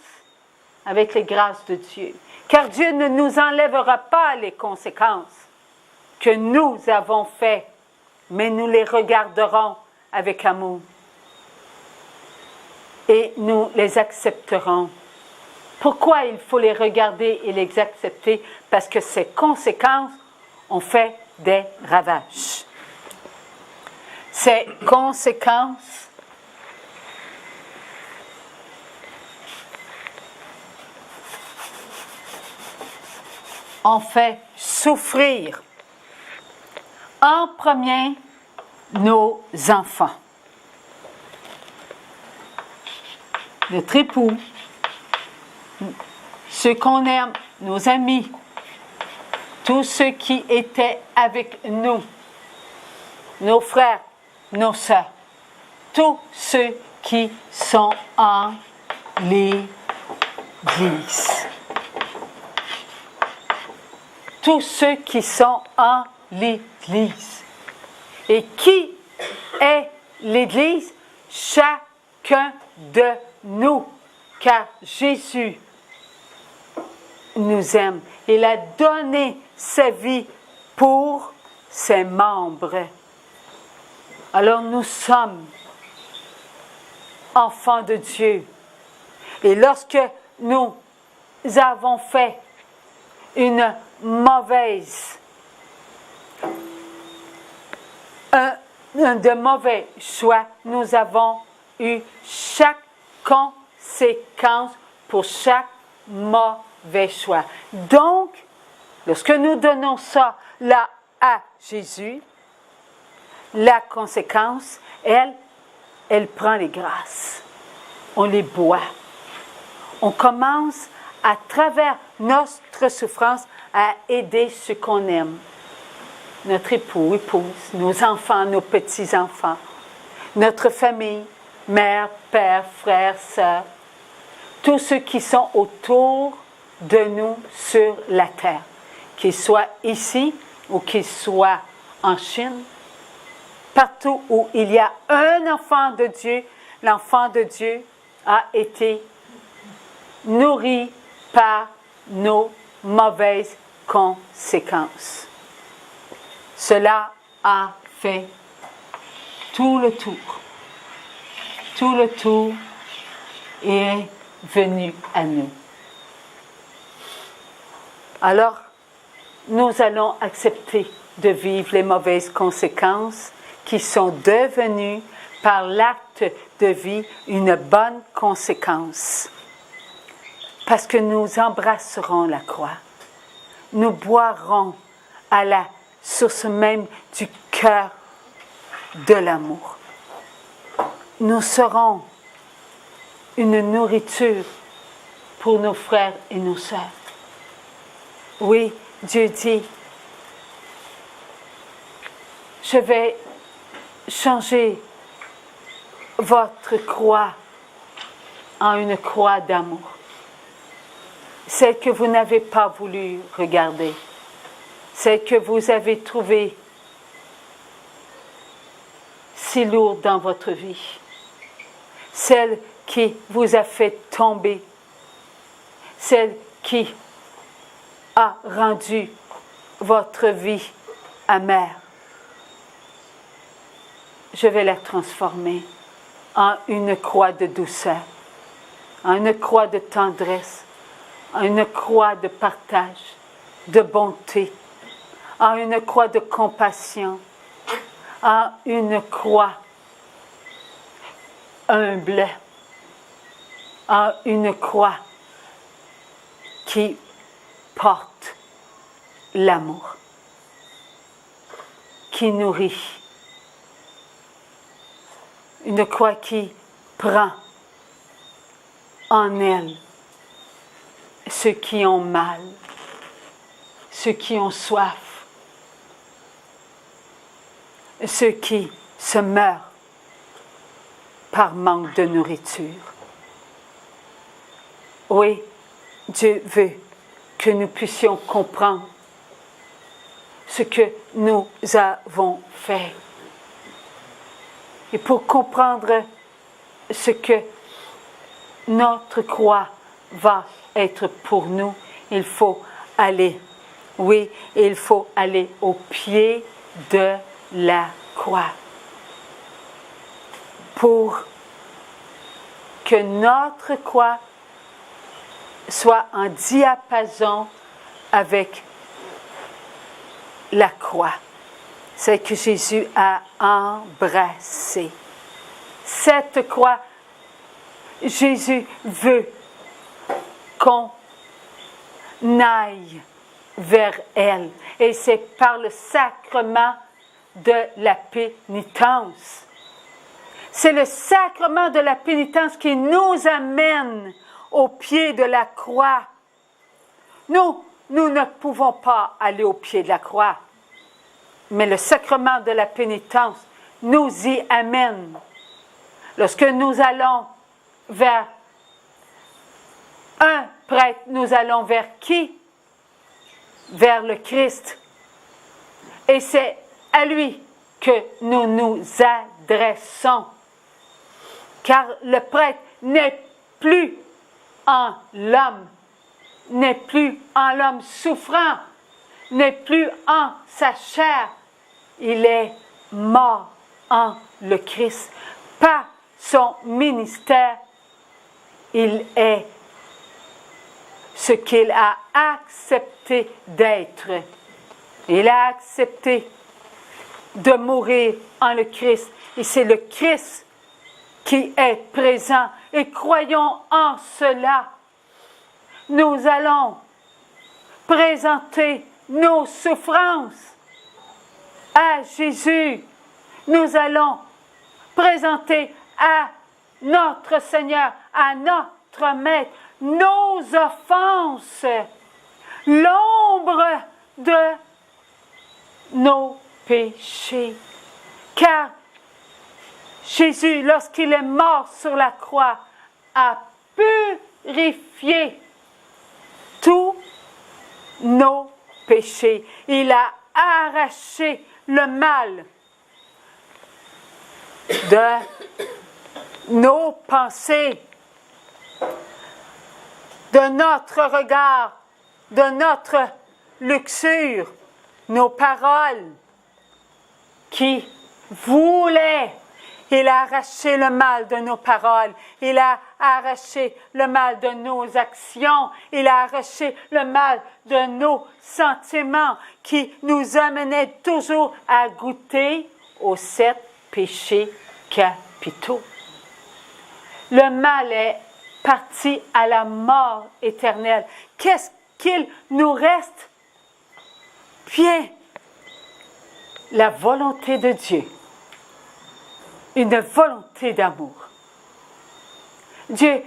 [SPEAKER 2] avec les grâces de Dieu. Car Dieu ne nous enlèvera pas les conséquences que nous avons faites, mais nous les regarderons avec amour. Et nous les accepterons. Pourquoi il faut les regarder et les accepter? Parce que ces conséquences ont fait des ravages. Ces conséquences ont fait souffrir en premier nos enfants. Notre époux, ceux qu'on aime, nos amis, tous ceux qui étaient avec nous, nos frères, nos sœurs, tous ceux qui sont en l'Église. Tous ceux qui sont en l'Église. Et qui est l'Église? Chacun de nous. Car Jésus nous aime. Il a donné sa vie pour ses membres. Alors nous sommes enfants de Dieu. Et lorsque nous avons fait une mauvaise, de mauvais choix, nous avons eu chaque conséquence pour chaque mauvais choix. Donc, lorsque nous donnons ça là à Jésus, la conséquence, elle prend les grâces. On les boit. On commence à travers notre souffrance à aider ceux qu'on aime. Notre époux, épouse, nos enfants, nos petits-enfants, notre famille, mère, père, frère, sœur, tous ceux qui sont autour de nous sur la terre, qu'ils soient ici ou qu'ils soient en Chine, partout où il y a un enfant de Dieu, l'enfant de Dieu a été nourri par nos mauvaises conséquences. Cela a fait tout le tour. Tout le tour est venu à nous. Alors, nous allons accepter de vivre les mauvaises conséquences qui sont devenues par l'acte de vie une bonne conséquence. Parce que nous embrasserons la croix. Nous boirons à la source même du cœur de l'amour. Nous serons une nourriture pour nos frères et nos sœurs. Oui, Dieu dit, je vais changer votre croix en une croix d'amour. Celle que vous n'avez pas voulu regarder. Celle que vous avez trouvée si lourde dans votre vie. Celle qui vous a fait tomber. Celle qui a rendu votre vie amère. Je vais la transformer en une croix de douceur, en une croix de tendresse, en une croix de partage, de bonté, en une croix de compassion, en une croix humble, en une croix qui porte l'amour, qui nourrit, une croix qui prend en elle ceux qui ont mal, ceux qui ont soif, ceux qui se meurent par manque de nourriture. Oui, Dieu veut que nous puissions comprendre ce que nous avons fait. Et pour comprendre ce que notre croix va être pour nous, il faut aller, oui, il faut aller au pied de la croix. Pour que notre croix soit en diapason avec la croix, celle que Jésus a embrassée. Cette croix, Jésus veut qu'on aille vers elle. Et c'est par le sacrement de la pénitence. C'est le sacrement de la pénitence qui nous amène au pied de la croix. Nous ne pouvons pas aller au pied de la croix. Mais le sacrement de la pénitence nous y amène. Lorsque nous allons vers un prêtre, nous allons vers qui? Vers le Christ. Et c'est à lui que nous nous adressons. Car le prêtre n'est plus en l'homme, n'est plus en l'homme souffrant, n'est plus en sa chair. Il est mort en le Christ. Par son ministère, il est ce qu'il a accepté d'être. Il a accepté de mourir en le Christ. Et c'est le Christ qui est présent. Et croyons en cela. Nous allons présenter nos souffrances à Jésus. Nous allons présenter à notre Seigneur, à notre Maître, nos offenses, l'ombre de nos péchés. Car Jésus, lorsqu'il est mort sur la croix, a purifié tous nos péchés. Il a arraché le mal de nos pensées, de notre regard, de notre luxure, nos paroles qui voulaient Il a arraché le mal de nos paroles. Il a arraché le mal de nos actions. Il a arraché le mal de nos sentiments qui nous amenaient toujours à goûter aux 7 péchés capitaux. Le mal est parti à la mort éternelle. Qu'est-ce qu'il nous reste? Bien, la volonté de Dieu. Une volonté d'amour. Dieu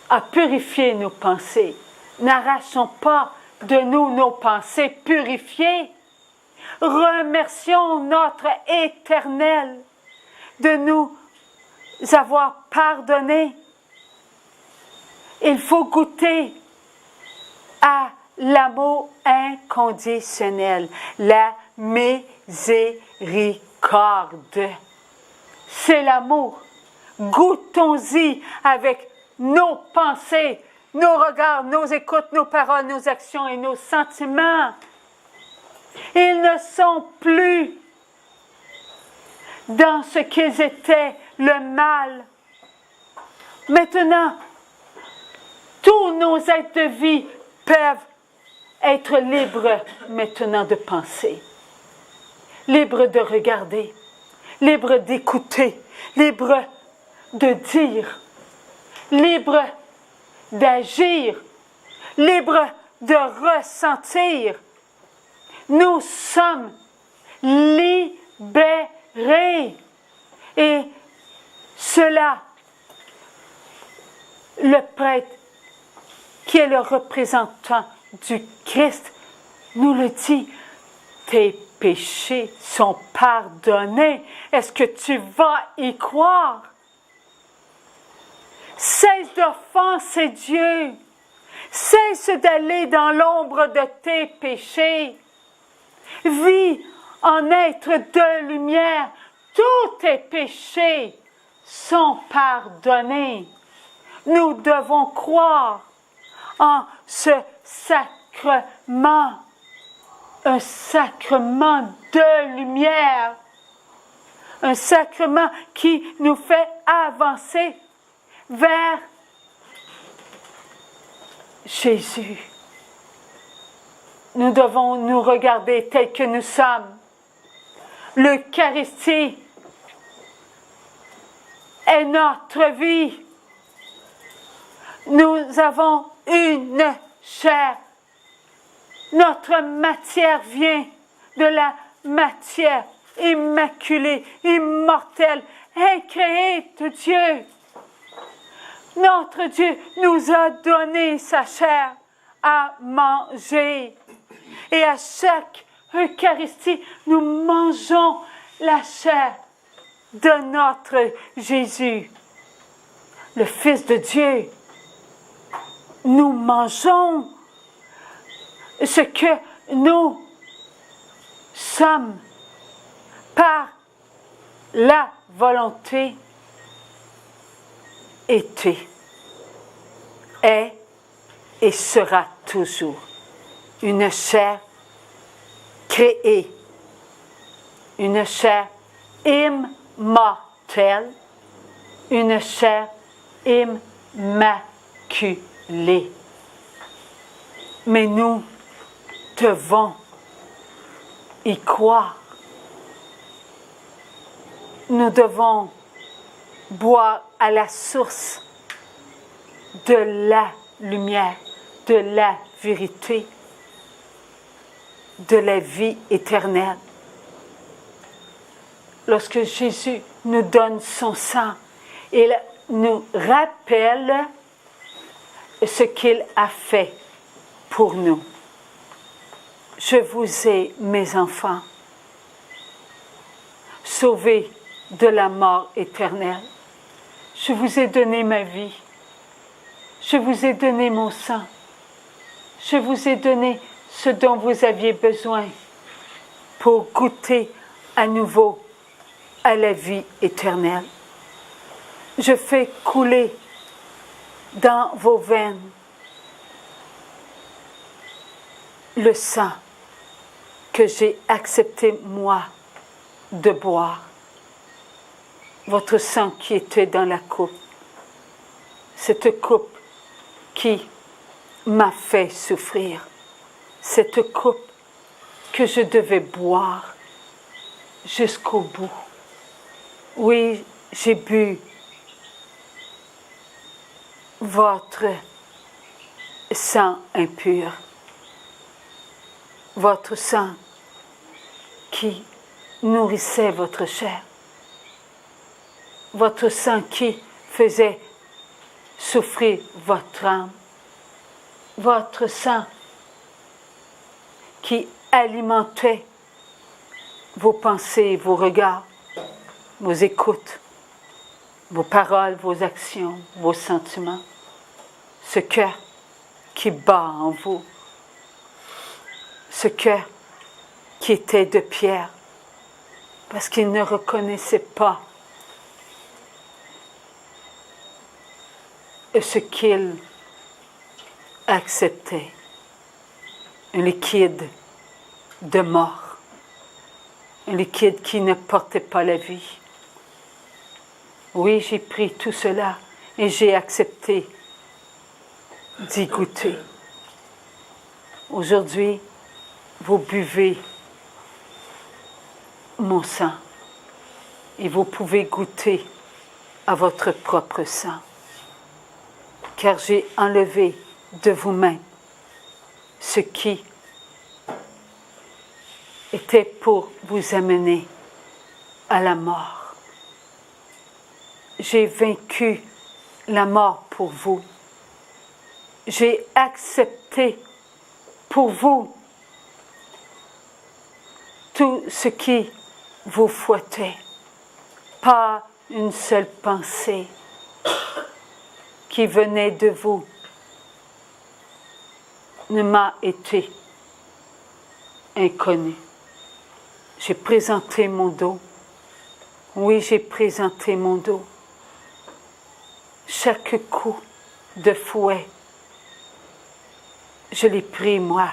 [SPEAKER 2] a purifié nos pensées. N'arrachons pas de nous nos pensées purifiées. Remercions notre Éternel de nous avoir pardonné. Il faut goûter à l'amour inconditionnel, la miséricorde. C'est l'amour. Goûtons-y avec nos pensées, nos regards, nos écoutes, nos paroles, nos actions et nos sentiments. Ils ne sont plus dans ce qu'ils étaient, le mal. Maintenant, tous nos êtres de vie peuvent être libres maintenant de penser, libres de regarder, libres d'écouter, libres de dire, libres d'agir, libres de ressentir. Nous sommes libérés. Et cela, le prêtre, qui est le représentant du Christ, nous le dit. Tes péchés sont pardonnés. Est-ce que tu vas y croire? Cesse d'offenser Dieu. Cesse d'aller dans l'ombre de tes péchés. Vis en être de lumière. Tous tes péchés sont pardonnés. Nous devons croire en ce sacrement, un sacrement de lumière, un sacrement qui nous fait avancer vers Jésus. Nous devons nous regarder tels que nous sommes. L'Eucharistie est notre vie. Nous avons une chair. Notre matière vient de la matière immaculée, immortelle, incréée de Dieu. Notre Dieu nous a donné sa chair à manger. Et à chaque Eucharistie, nous mangeons la chair de notre Jésus, le Fils de Dieu. Nous mangeons ce que nous sommes par la volonté était, est et sera toujours une chair créée, une chair immortelle, une chair immaculée. Mais nous devons y croire. Nous devons boire à la source de la lumière, de la vérité, de la vie éternelle. Lorsque Jésus nous donne son sang, il nous rappelle ce qu'il a fait pour nous. Je vous ai, mes enfants, sauvés de la mort éternelle. Je vous ai donné ma vie. Je vous ai donné mon sang. Je vous ai donné ce dont vous aviez besoin pour goûter à nouveau à la vie éternelle. Je fais couler dans vos veines le sang que j'ai accepté, moi, de boire. votre sang qui était dans la coupe, cette coupe qui m'a fait souffrir, cette coupe que je devais boire jusqu'au bout. Oui, j'ai bu votre sang impur, votre sang qui nourrissait votre chair, votre sang qui faisait souffrir votre âme, votre sang qui alimentait vos pensées, vos regards, vos écoutes, vos paroles, vos actions, vos sentiments, ce cœur qui bat en vous, ce cœur qui était de pierre, parce qu'il ne reconnaissait pas ce qu'il acceptait, un liquide de mort, un liquide qui ne portait pas la vie. Oui, j'ai pris tout cela et j'ai accepté d'y goûter. Aujourd'hui, vous buvez mon sang et vous pouvez goûter à votre propre sang, car j'ai enlevé de vous-même ce qui était pour vous amener à la mort. J'ai vaincu la mort pour vous. J'ai accepté pour vous tout ce qui vous fouettait. Pas une seule pensée qui venait de vous ne m'a été inconnue. J'ai présenté mon dos. Oui, j'ai présenté mon dos. Chaque coup de fouet, je l'ai pris, moi,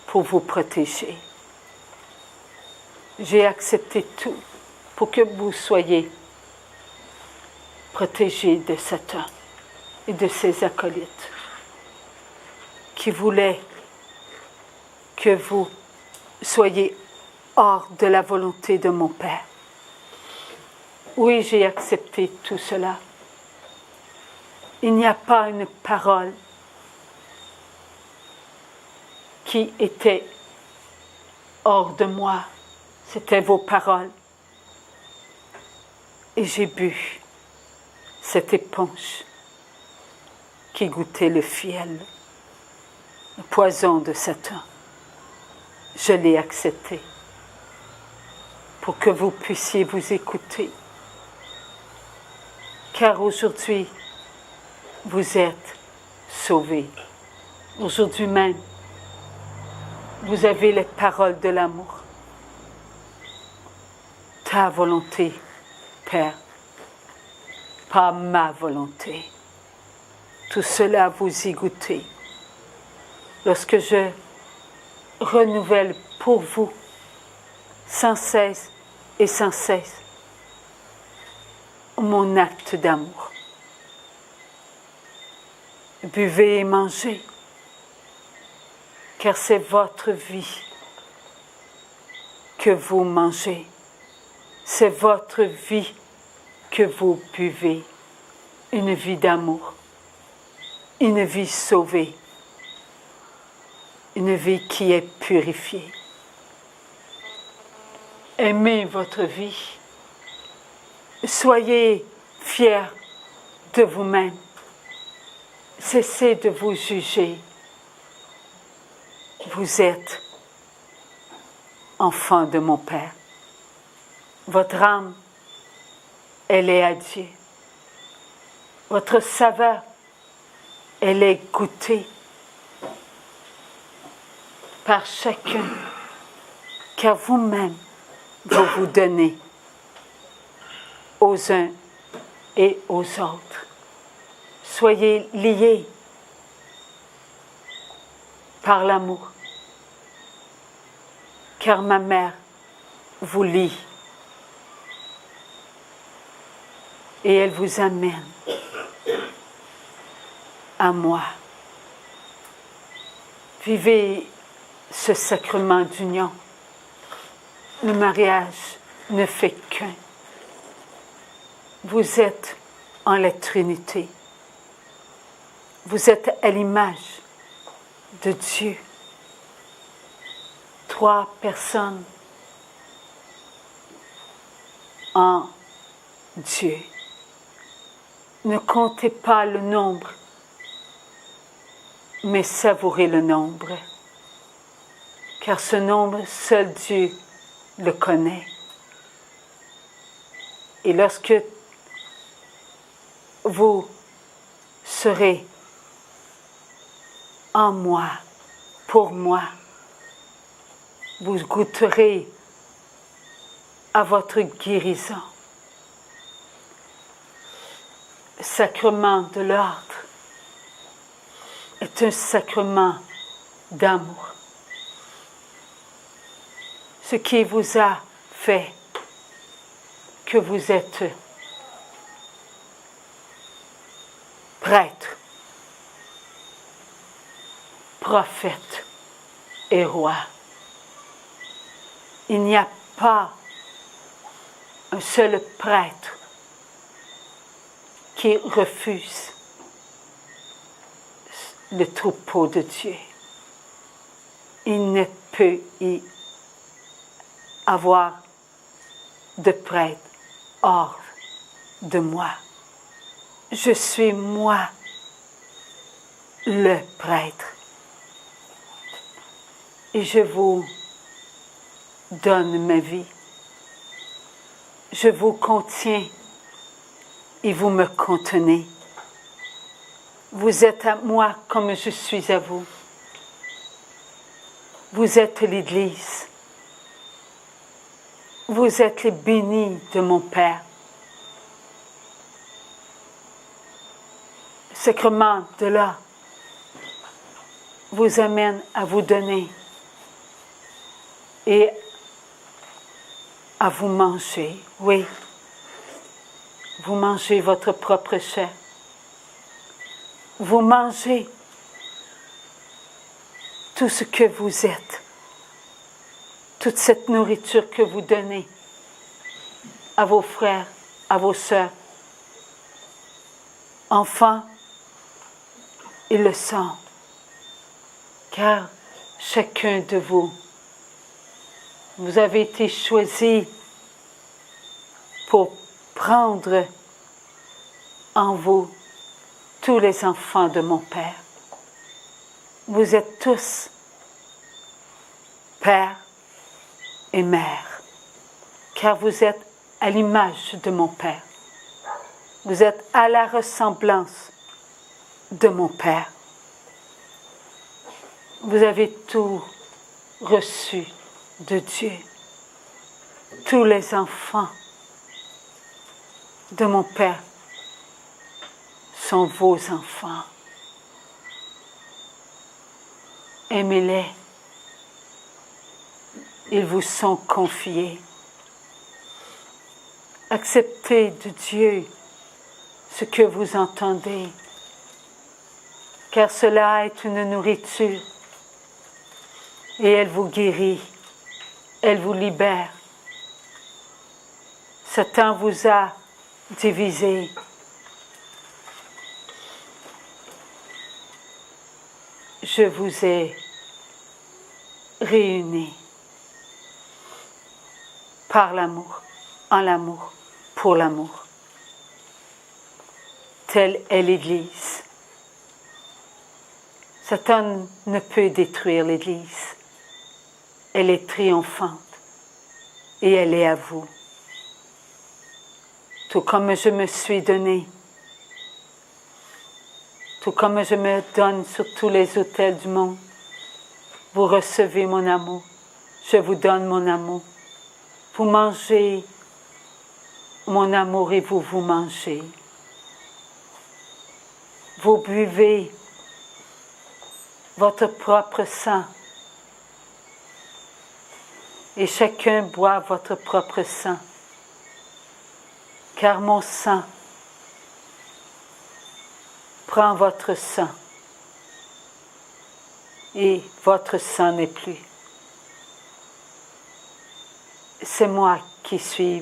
[SPEAKER 2] pour vous protéger. J'ai accepté tout pour que vous soyez protégés de Satan et de ses acolytes qui voulaient que vous soyez hors de la volonté de mon Père. Oui, j'ai accepté tout cela. Il n'y a pas une parole qui était hors de moi. C'était vos paroles. Et j'ai bu cette éponge qui goûtait le fiel, le poison de Satan. Je l'ai accepté pour que vous puissiez vous écouter. Car aujourd'hui, vous êtes sauvés. Aujourd'hui même, vous avez les paroles de l'amour. Ta volonté, Père, pas ma volonté. Tout cela, vous y goûtez. Lorsque je renouvelle pour vous, sans cesse et sans cesse, mon acte d'amour. Buvez et mangez, car c'est votre vie que vous mangez. C'est votre vie que vous buvez. Une vie d'amour, une vie sauvée, une vie qui est purifiée. Aimez votre vie. Soyez fiers de vous-même. Cessez de vous juger. Vous êtes enfant de mon Père. Votre âme, elle est à Dieu. Votre saveur, elle est goûtée par chacun, car vous-même, vous vous donnez aux uns et aux autres. Soyez liés par l'amour, car ma mère vous lie. et elle vous amène à moi. Vivez ce sacrement d'union. Le mariage ne fait qu'un. Vous êtes en la Trinité. Vous êtes à l'image de Dieu. 3 personnes en Dieu. Ne comptez pas le nombre, mais savourez le nombre. Car ce nombre, seul Dieu le connaît. Et lorsque vous serez en moi, pour moi, vous goûterez à votre guérison. Le sacrement de l'ordre est un sacrement d'amour. Ce qui vous a fait que vous êtes prêtre, prophète et roi. Il n'y a pas un seul prêtre qui refuse le troupeau de Dieu. Il ne peut y avoir de prêtre hors de moi. Je suis moi, le prêtre. Et je vous donne ma vie. Je vous contiens et vous me contenez. Vous êtes à moi comme je suis à vous. Vous êtes l'Église. Vous êtes les bénis de mon Père. Le sacrement de là vous amène à vous donner et à vous manger. Oui, vous mangez votre propre chair. Vous mangez tout ce que vous êtes. Toute cette nourriture que vous donnez à vos frères, à vos sœurs. Enfants, ils le sont. Car chacun de vous, vous avez été choisi pour prendre en vous tous les enfants de mon Père. Vous êtes tous père et mère, car vous êtes à l'image de mon Père. Vous êtes à la ressemblance de mon Père. Vous avez tout reçu de Dieu. Tous les enfants de mon Père sont vos enfants. Aimez-les. Ils vous sont confiés. Acceptez de Dieu ce que vous entendez, car cela est une nourriture et elle vous guérit, elle vous libère. Satan vous a divisé. Je vous ai réunis par l'amour, en l'amour, pour l'amour. Telle est l'Église. Satan ne peut détruire l'Église. Elle est triomphante et elle est à vous. Tout comme je me suis donné, tout comme je me donne sur tous les autels du monde, vous recevez mon amour, je vous donne mon amour. Vous mangez mon amour et vous vous mangez. Vous buvez votre propre sang et chacun boit votre propre sang, car mon sang prends votre sang et votre sang n'est plus. C'est moi qui suis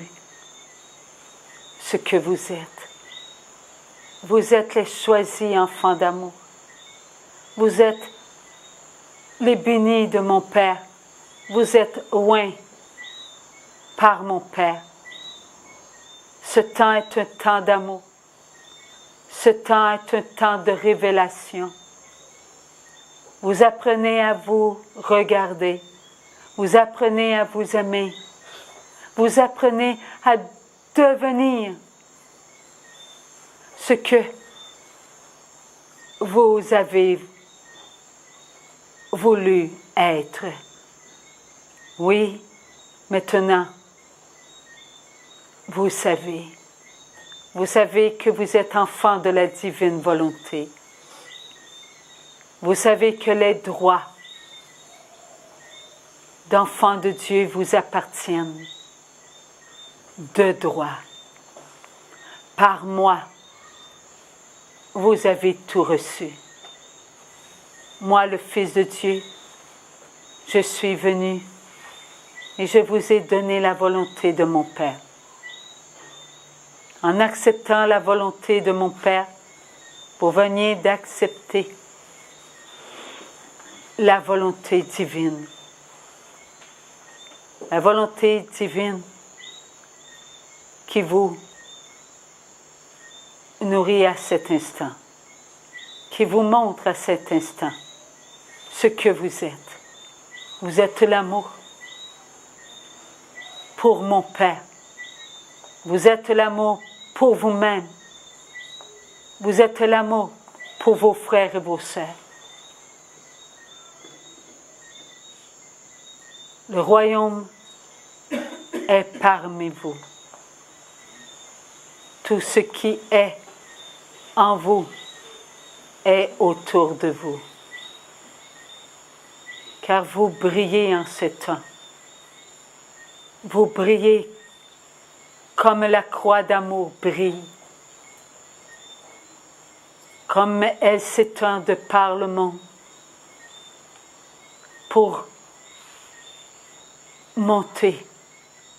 [SPEAKER 2] ce que vous êtes. Vous êtes les choisis enfants d'amour. Vous êtes les bénis de mon Père. Vous êtes oints par mon Père. Ce temps est un temps d'amour. Ce temps est un temps de révélation. Vous apprenez à vous regarder. Vous apprenez à vous aimer. Vous apprenez à devenir ce que vous avez voulu être. Oui, maintenant, vous savez que vous êtes enfant de la divine volonté. Vous savez que les droits d'enfants de Dieu vous appartiennent de droit. Par moi, vous avez tout reçu. Moi, le Fils de Dieu, je suis venu et je vous ai donné la volonté de mon Père. En acceptant la volonté de mon Père, vous veniez d'accepter la volonté divine. La volonté divine qui vous nourrit à cet instant, qui vous montre à cet instant ce que vous êtes. Vous êtes l'amour pour mon Père. Vous êtes l'amour pour vous-même. Vous êtes l'amour pour vos frères et vos sœurs. Le royaume est parmi vous. Tout ce qui est en vous est autour de vous. Car vous brillez en ce temps. Vous brillez comme la croix d'amour brille. Comme elle s'étend de par le monde pour monter,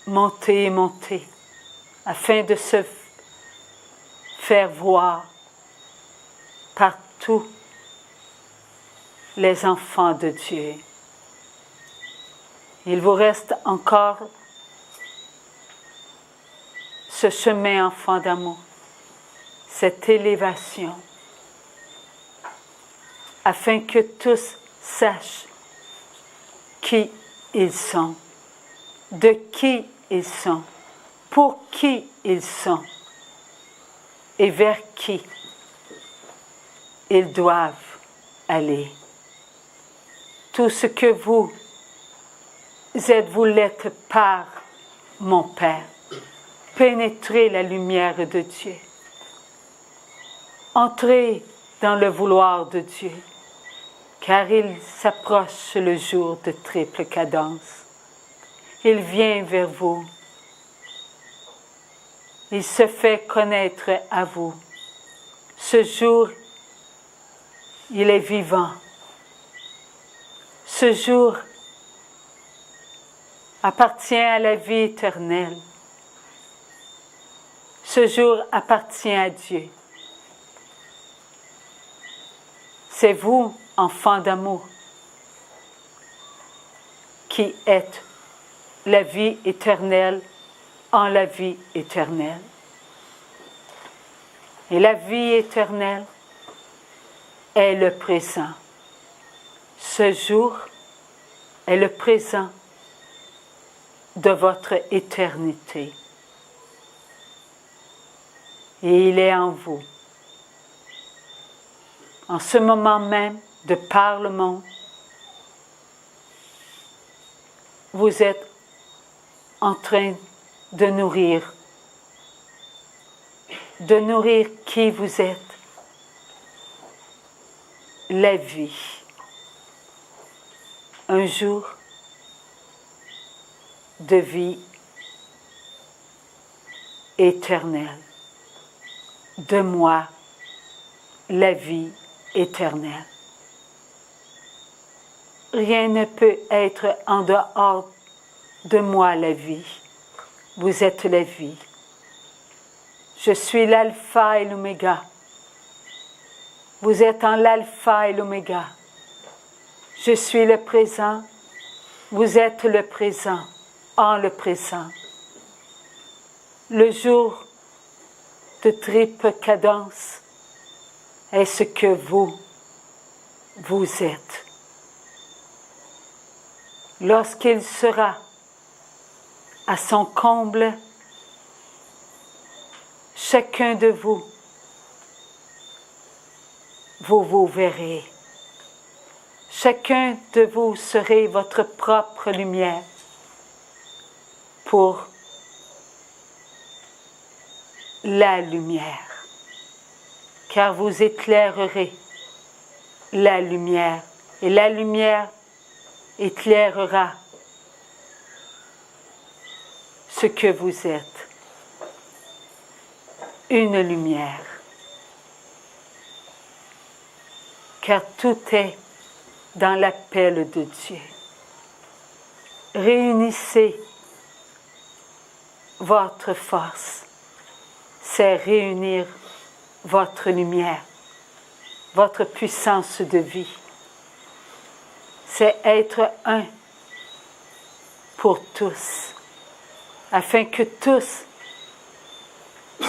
[SPEAKER 2] monter et monter, afin de se faire voir par tous les enfants de Dieu. Il vous reste encore ce chemin, enfant d'amour, cette élévation, afin que tous sachent qui ils sont, de qui ils sont, pour qui ils sont et vers qui ils doivent aller. Tout ce que vous êtes, vous l'êtes par mon Père. Pénétrez la lumière de Dieu. Entrez dans le vouloir de Dieu, car il s'approche le jour de triple cadence. Il vient vers vous. Il se fait connaître à vous. Ce jour, il est vivant. Ce jour appartient à la vie éternelle. Ce jour appartient à Dieu. C'est vous, enfants d'amour, qui êtes la vie éternelle en la vie éternelle. Et la vie éternelle est le présent. Ce jour est le présent de votre éternité. Et il est en vous. En ce moment même, de par le monde, vous êtes en train de nourrir qui vous êtes, la vie. Un jour de vie éternelle, de moi la vie éternelle. Rien ne peut être en dehors de moi la vie. Vous êtes la vie. Je suis l'alpha et l'oméga. Vous êtes en l'alpha et l'oméga. Je suis le présent. Vous êtes le présent, en le présent. Le jour de triple cadence est ce que vous êtes. Lorsqu'il sera à son comble, chacun de vous verrez. Chacun de vous serez votre propre lumière pour la lumière, car vous éclairerez la lumière, et la lumière éclairera ce que vous êtes, une lumière, car tout est dans l'appel de Dieu. Réunissez votre force, c'est réunir votre lumière, votre puissance de vie. C'est être un pour tous, afin que tous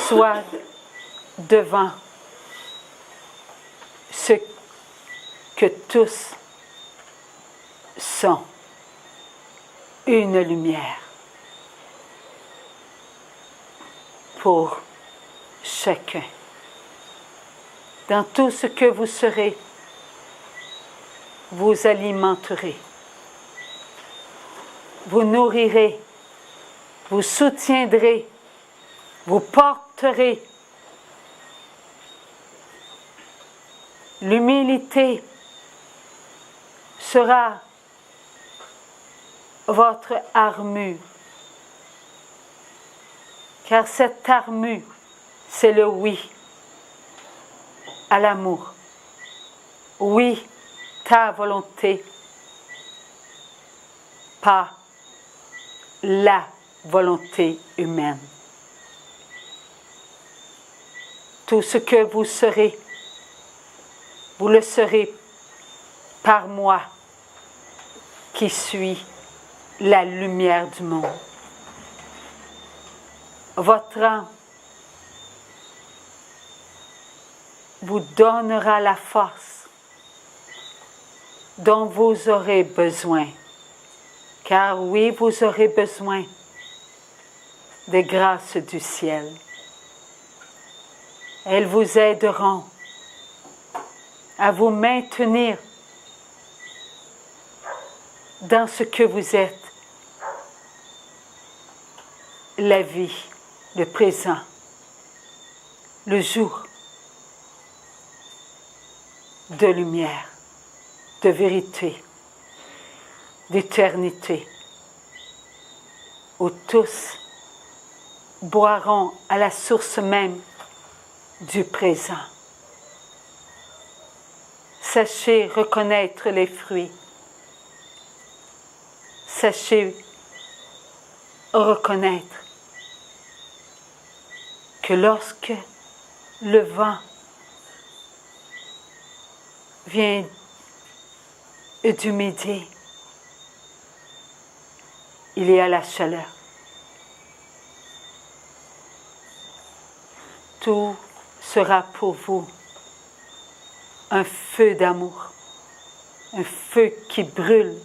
[SPEAKER 2] soient devant ce que tous sont, une lumière pour chacun. Dans tout ce que vous serez, vous alimenterez, vous nourrirez, vous soutiendrez, vous porterez. L'humilité sera votre armure, car cette armure, c'est le oui à l'amour. Oui, ta volonté, pas la volonté humaine. Tout ce que vous serez, vous le serez par moi, qui suis la lumière du monde. Votre âme vous donnera la force dont vous aurez besoin. Car oui, vous aurez besoin des grâces du ciel. Elles vous aideront à vous maintenir dans ce que vous êtes, la vie, le présent, le jour de lumière, de vérité, d'éternité, où tous boiront à la source même du présent. Sachez reconnaître les fruits. Sachez reconnaître que lorsque le vent vient du midi, il y a la chaleur. Tout sera pour vous un feu d'amour, un feu qui brûle,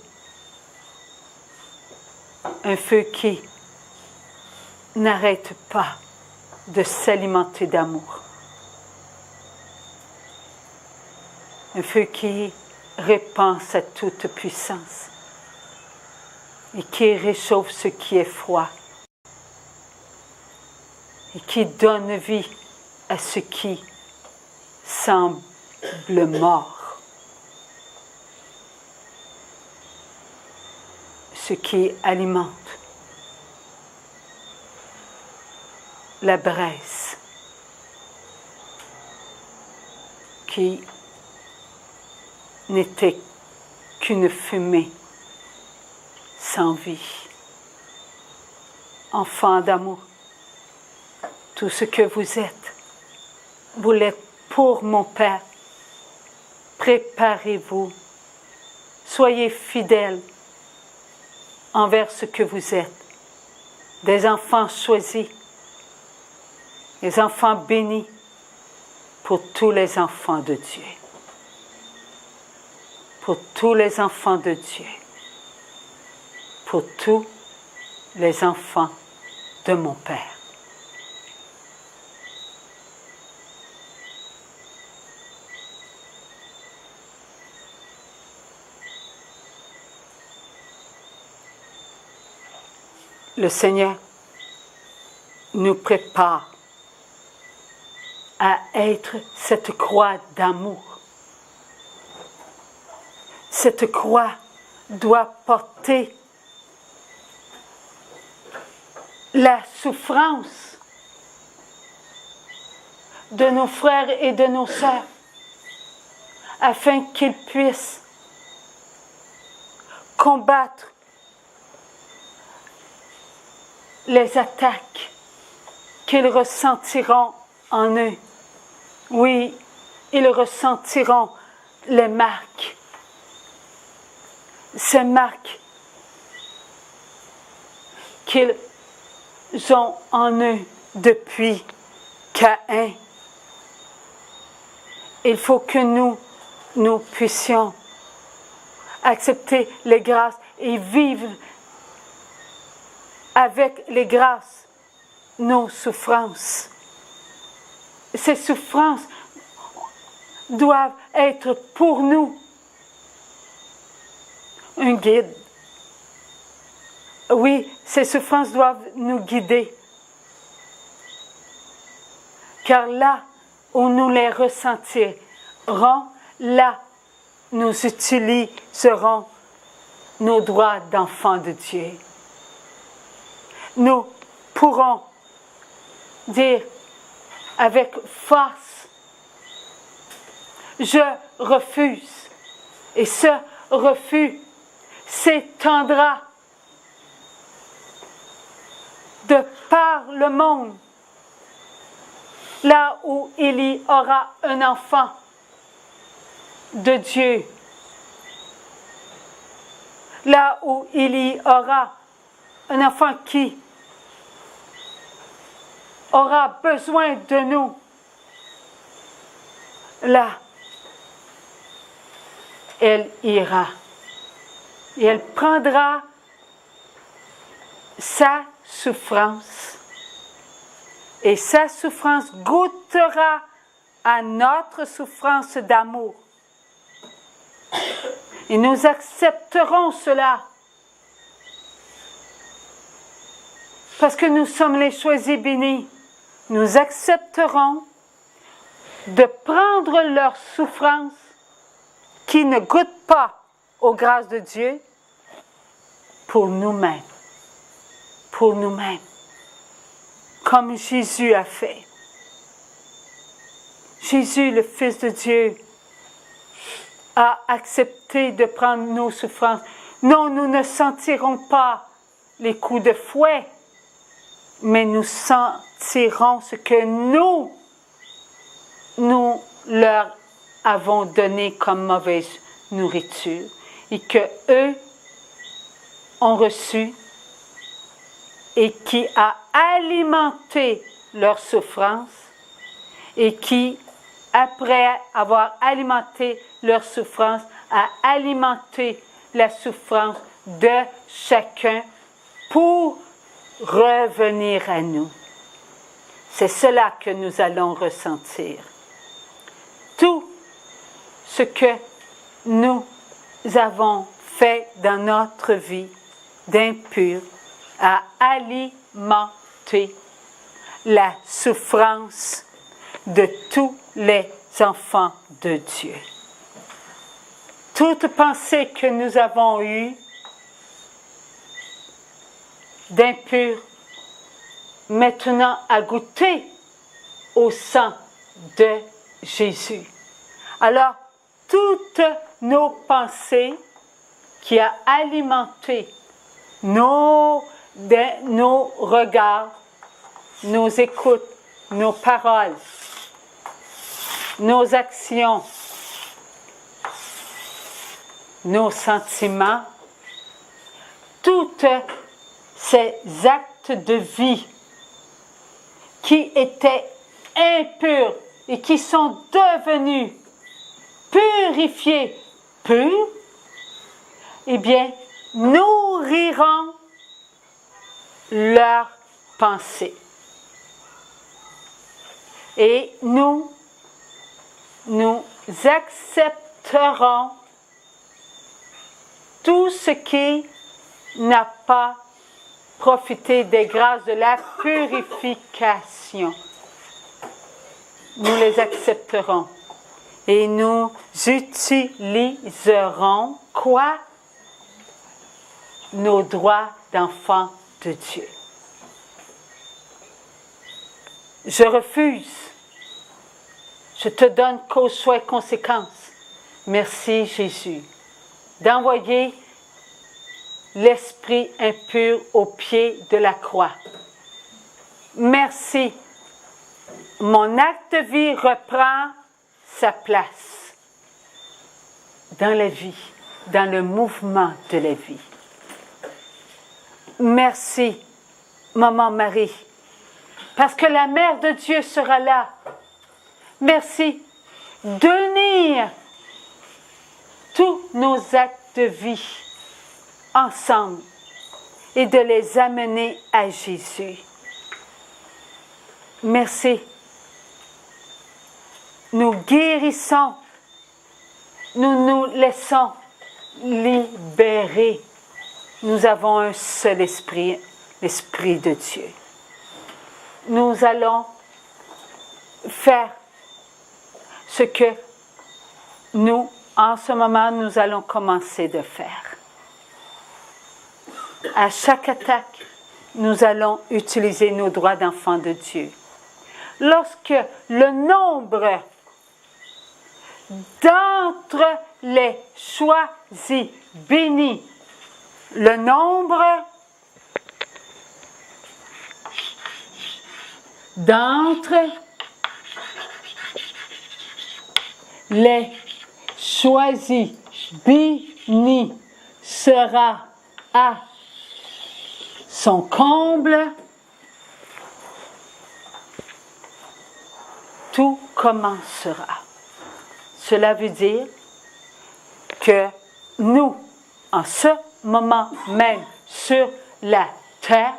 [SPEAKER 2] un feu qui n'arrête pas de s'alimenter d'amour, un feu qui répand sa toute puissance et qui réchauffe ce qui est froid et qui donne vie à ce qui semble mort, ce qui alimente la braise qui n'était qu'une fumée sans vie. Enfants d'amour, tout ce que vous l'êtes pour mon Père. Préparez-vous, soyez fidèles envers ce que vous êtes, des enfants choisis, des enfants bénis pour tous les enfants de Dieu. Pour tous les enfants de Dieu. Pour tous les enfants de mon Père. Le Seigneur nous prépare à être cette croix d'amour. Cette croix doit porter la souffrance de nos frères et de nos sœurs afin qu'ils puissent combattre les attaques qu'ils ressentiront en eux. Oui, ils ressentiront les marques. Ces marques qu'ils ont en eux depuis Caïn. Il faut que nous puissions accepter les grâces et vivre avec les grâces nos souffrances. Ces souffrances doivent être pour nous un guide. Oui, ces souffrances doivent nous guider. Car là où nous les ressentirons, là nous utiliserons nos droits d'enfants de Dieu. Nous pourrons dire avec force, je refuse. Et ce refus s'étendra de par le monde, là où il y aura un enfant de Dieu, là où il y aura un enfant qui aura besoin de nous, là, elle ira. Et elle prendra sa souffrance. Et sa souffrance goûtera à notre souffrance d'amour. Et nous accepterons cela. Parce que nous sommes les choisis bénis. Nous accepterons de prendre leur souffrance qui ne goûte pas aux grâces de Dieu pour nous-mêmes. Pour nous-mêmes. Comme Jésus a fait. Jésus, le Fils de Dieu, a accepté de prendre nos souffrances. Non, nous ne sentirons pas les coups de fouet, mais nous sentirons ce que nous leur avons donné comme mauvaise nourriture et que eux ont reçu et qui a alimenté leur souffrance et qui, après avoir alimenté leur souffrance, a alimenté la souffrance de chacun pour revenir à nous. C'est cela que nous allons ressentir. Tout ce que nous avons fait dans notre vie d'impur a alimenté la souffrance de tous les enfants de Dieu. Toute pensée que nous avons eue d'impur, maintenant a goûté au sang de Jésus, Alors, toutes nos pensées qui a alimenté nos regards, nos écoutes, nos paroles, nos actions, nos sentiments, tous ces actes de vie qui étaient impurs et qui sont devenus purifiés, purs, eh bien, nourriront leurs pensées. Et nous accepterons tout ce qui n'a pas profité des grâces de la purification. Nous les accepterons et nous utiliserons quoi? Nos droits d'enfants de Dieu. Je refuse. Je te donne cause, soit et conséquence. Merci Jésus d'envoyer l'esprit impur au pied de la croix. Merci. Mon acte de vie reprend sa place dans la vie, dans le mouvement de la vie. Merci, Maman Marie, parce que la Mère de Dieu sera là. Merci d'unir tous nos actes de vie ensemble et de les amener à Jésus. Merci. Nous guérissons, nous nous laissons libérer. Nous avons un seul esprit, l'Esprit de Dieu. Nous allons faire ce que nous, en ce moment, nous allons commencer de faire. À chaque attaque, nous allons utiliser nos droits d'enfants de Dieu. Lorsque le nombre d'entre les choisis, bénis, le nombre d'entre les choisis, bénis, sera à son comble, tout commencera. Cela veut dire que nous, en ce moment même sur la terre,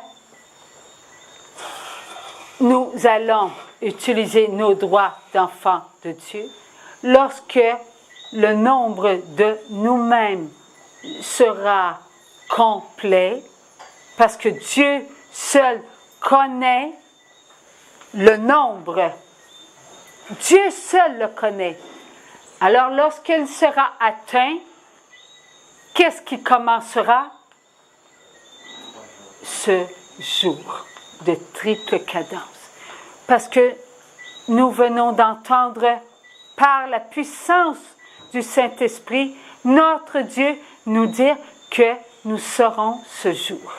[SPEAKER 2] nous allons utiliser nos droits d'enfants de Dieu lorsque le nombre de nous-mêmes sera complet, parce que Dieu seul connaît le nombre. Dieu seul le connaît. Alors, lorsqu'il sera atteint, qu'est-ce qui commencera? Ce jour de triple cadence. Parce que nous venons d'entendre, par la puissance du Saint-Esprit, notre Dieu nous dire que nous serons ce jour.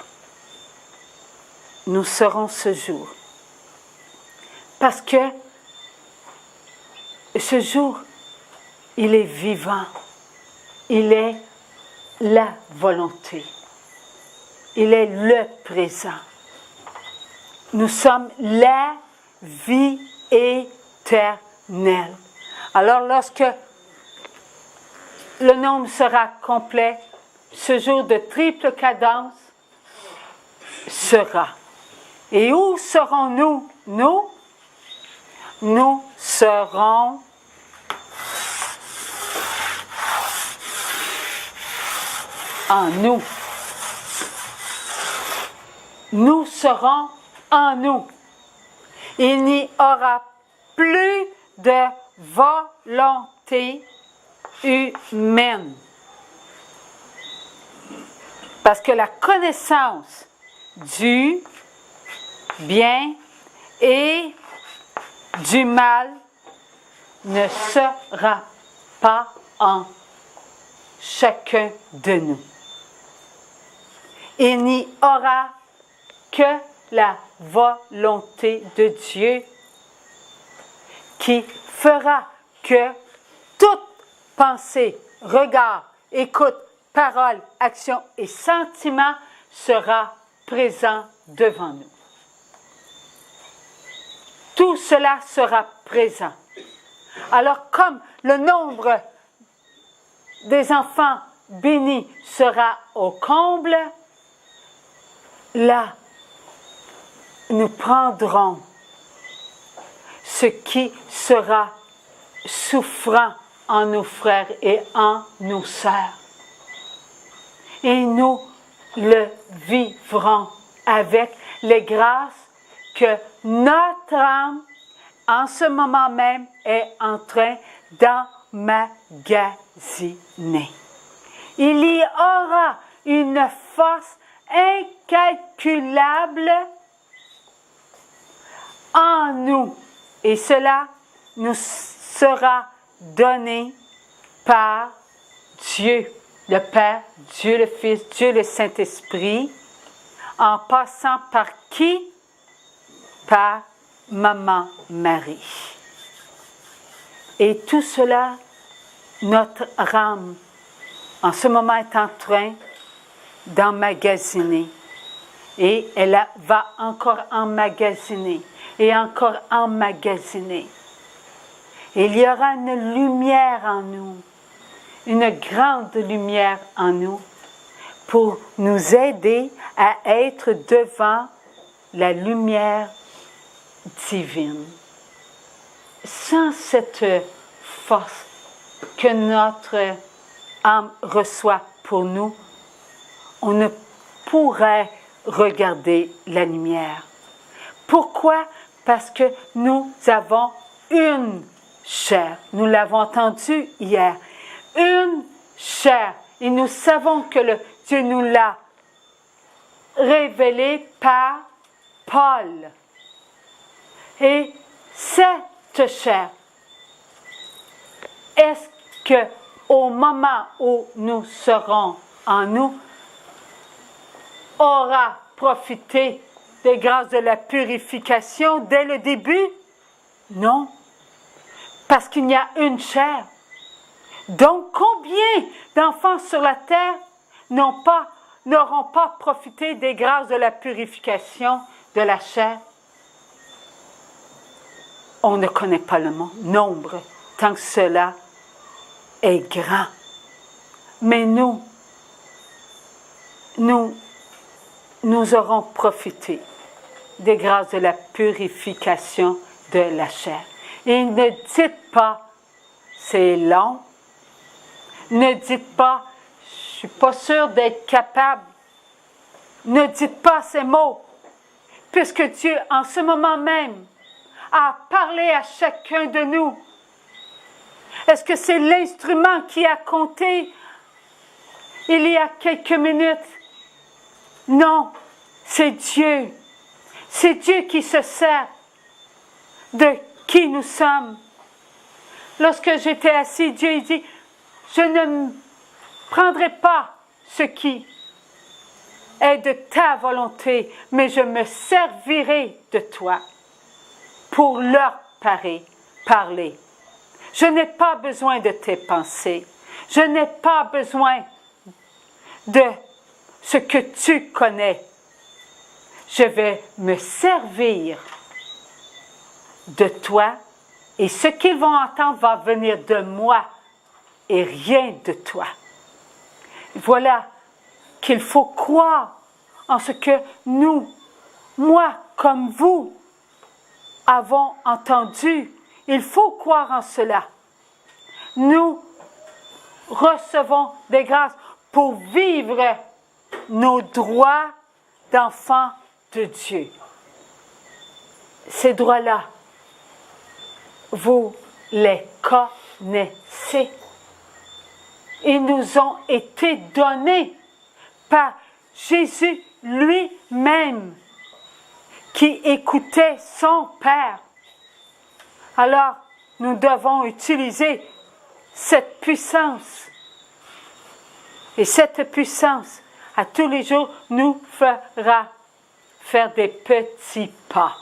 [SPEAKER 2] Nous serons ce jour. Parce que ce jour, il est vivant. Il est la volonté. Il est le présent. Nous sommes la vie éternelle. Alors, lorsque le nombre sera complet, ce jour de triple cadence sera. Et où serons-nous? Nous serons en nous. Nous serons en nous. Il n'y aura plus de volonté humaine. Parce que la connaissance du bien et du mal ne sera pas en chacun de nous. Il n'y aura que la volonté de Dieu qui fera que toute pensée, regard, écoute, parole, action et sentiment sera présent devant nous. Tout cela sera présent. Alors, comme le nombre des enfants bénis sera au comble, là, nous prendrons ce qui sera souffrant en nos frères et en nos sœurs. Et nous le vivrons avec les grâces que notre âme, en ce moment même, est en train d'emmagasiner. Il y aura une force incalculable en nous. Et cela nous sera donné par Dieu, le Père, Dieu le Fils, Dieu le Saint-Esprit, en passant par qui? Par Maman Marie. Et tout cela, notre âme, en ce moment, est en train d'emmagasiner. Et elle va encore emmagasiner. Et encore emmagasiner. Il y aura une lumière en nous, une grande lumière en nous, pour nous aider à être devant la lumière divine. Sans cette force que notre âme reçoit pour nous, on ne pourrait regarder la lumière. Pourquoi? Parce que nous avons une chair. Nous l'avons entendu hier. Une chair. Et nous savons que Dieu nous l'a révélé par Paul. Et cette chair, est-ce que au moment où nous serons en nous, aura profité des grâces de la purification dès le début? Non, parce qu'il y a une chair. Donc, combien d'enfants sur la terre n'auront pas profité des grâces de la purification de la chair? On ne connaît pas le nombre, tant que cela est grand. Mais nous aurons profité des grâces de la purification de la chair. Et ne dites pas, c'est long. Ne dites pas, je ne suis pas sûre d'être capable. Ne dites pas ces mots, puisque Dieu, en ce moment même, a parlé à chacun de nous. Est-ce que c'est l'instrument qui a compté il y a quelques minutes? Non, c'est Dieu. C'est Dieu qui se sert de qui nous sommes. Lorsque j'étais assis, Dieu dit, je ne prendrai pas ce qui est de ta volonté, mais je me servirai de toi pour leur parler. Je n'ai pas besoin de tes pensées. Je n'ai pas besoin de ce que tu connais. Je vais me servir de toi et ce qu'ils vont entendre va venir de moi et rien de toi. Voilà qu'il faut croire en ce que nous, moi comme vous, avons entendu. Il faut croire en cela. Nous recevons des grâces pour vivre nos droits d'enfants de Dieu. Ces droits-là, vous les connaissez. Ils nous ont été donnés par Jésus lui-même, qui écoutait son Père. Alors, nous devons utiliser cette puissance. Et cette puissance, à tous les jours, nous fera faire des petits pas.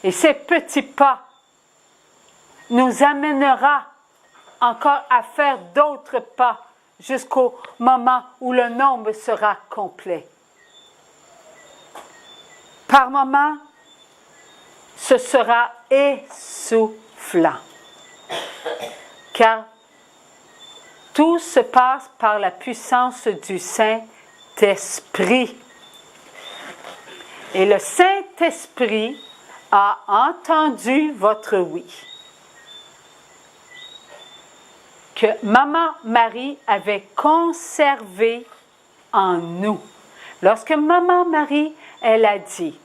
[SPEAKER 2] Et ces petits pas nous amènera encore à faire d'autres pas jusqu'au moment où le nombre sera complet. Par moments, ce sera essoufflant. Car tout se passe par la puissance du Saint-Esprit. Et le Saint-Esprit a entendu votre oui. Que Maman Marie avait conservé en nous. Lorsque Maman Marie, elle a dit,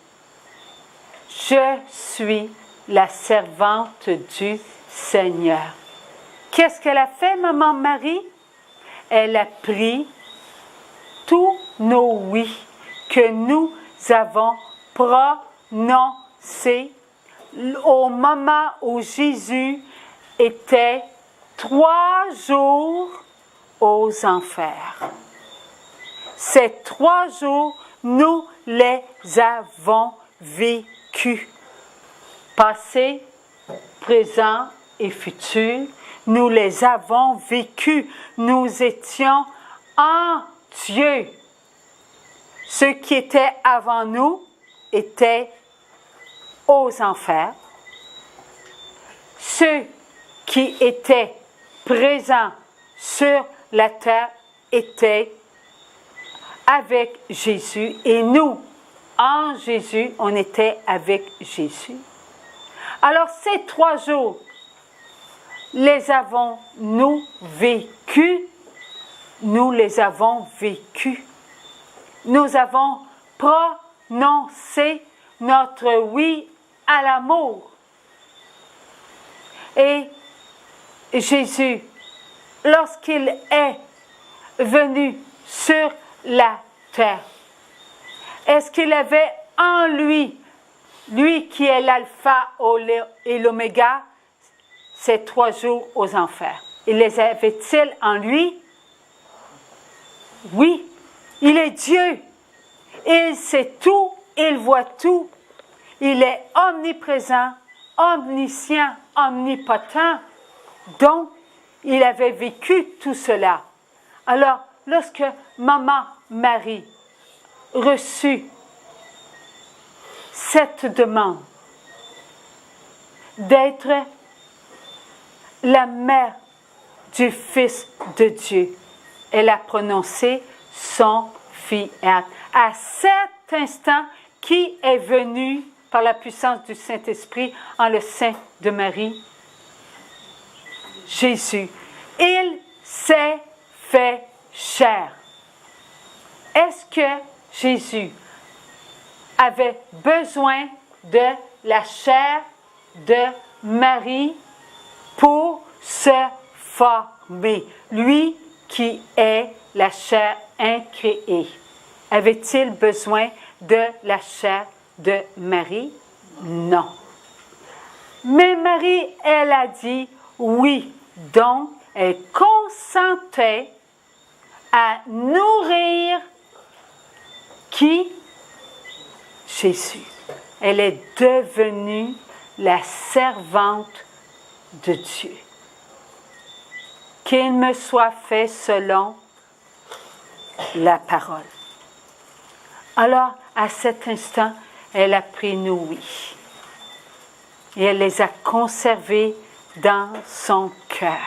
[SPEAKER 2] « Je suis la servante du Seigneur. » Qu'est-ce qu'elle a fait, Maman Marie? Elle a pris tous nos oui que nous avons prononcés au moment où Jésus était 3 jours aux enfers. Ces 3 jours, nous les avons vécus. Passé, présent et futur, nous les avons vécus. Nous étions en Dieu. Ceux qui étaient avant nous étaient aux enfers. Ceux qui étaient présents sur la terre étaient avec Jésus. Et nous, en Jésus, on était avec Jésus. Alors ces 3 jours, les avons-nous vécus? Nous les avons vécus. Nous avons prononcé notre oui à l'amour. Et Jésus, lorsqu'il est venu sur la terre, est-ce qu'il avait en lui, lui qui est l'alpha et l'oméga, ces 3 jours aux enfers? Il les avait-il en lui? Oui, il est Dieu. Il sait tout, il voit tout. Il est omniprésent, omniscient, omnipotent. Donc, il avait vécu tout cela. Alors, lorsque Maman Marie reçut cette demande d'être la mère du Fils de Dieu, elle a prononcé son fiat. À cet instant, qui est venu par la puissance du Saint-Esprit en le sein de Marie? Jésus. Il s'est fait chair. Est-ce que Jésus avait besoin de la chair de Marie pour se former? Lui qui est la chair incréée. Avait-il besoin de la chair de Marie? Non. Mais Marie, elle a dit oui. Donc, elle consentait à nourrir qui? Jésus. Elle est devenue la servante de Dieu. Qu'il me soit fait selon la parole. Alors, à cet instant, elle a pris nos oui. Et elle les a conservés dans son cœur.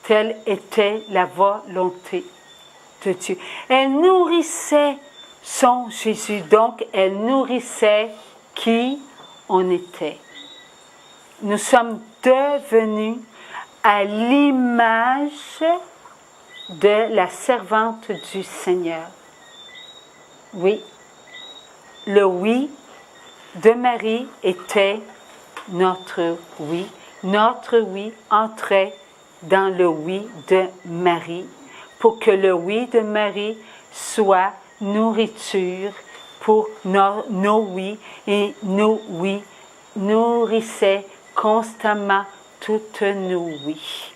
[SPEAKER 2] Telle était la volonté de Dieu. Elle nourrissait son Jésus. Donc, elle nourrissait qui on était. Nous sommes devenus à l'image de la servante du Seigneur. Oui, le oui de Marie était notre oui. Notre oui entrait dans le oui de Marie pour que le oui de Marie soit nourriture pour nos oui et nos oui nourrissaient constamment toutes nos oui.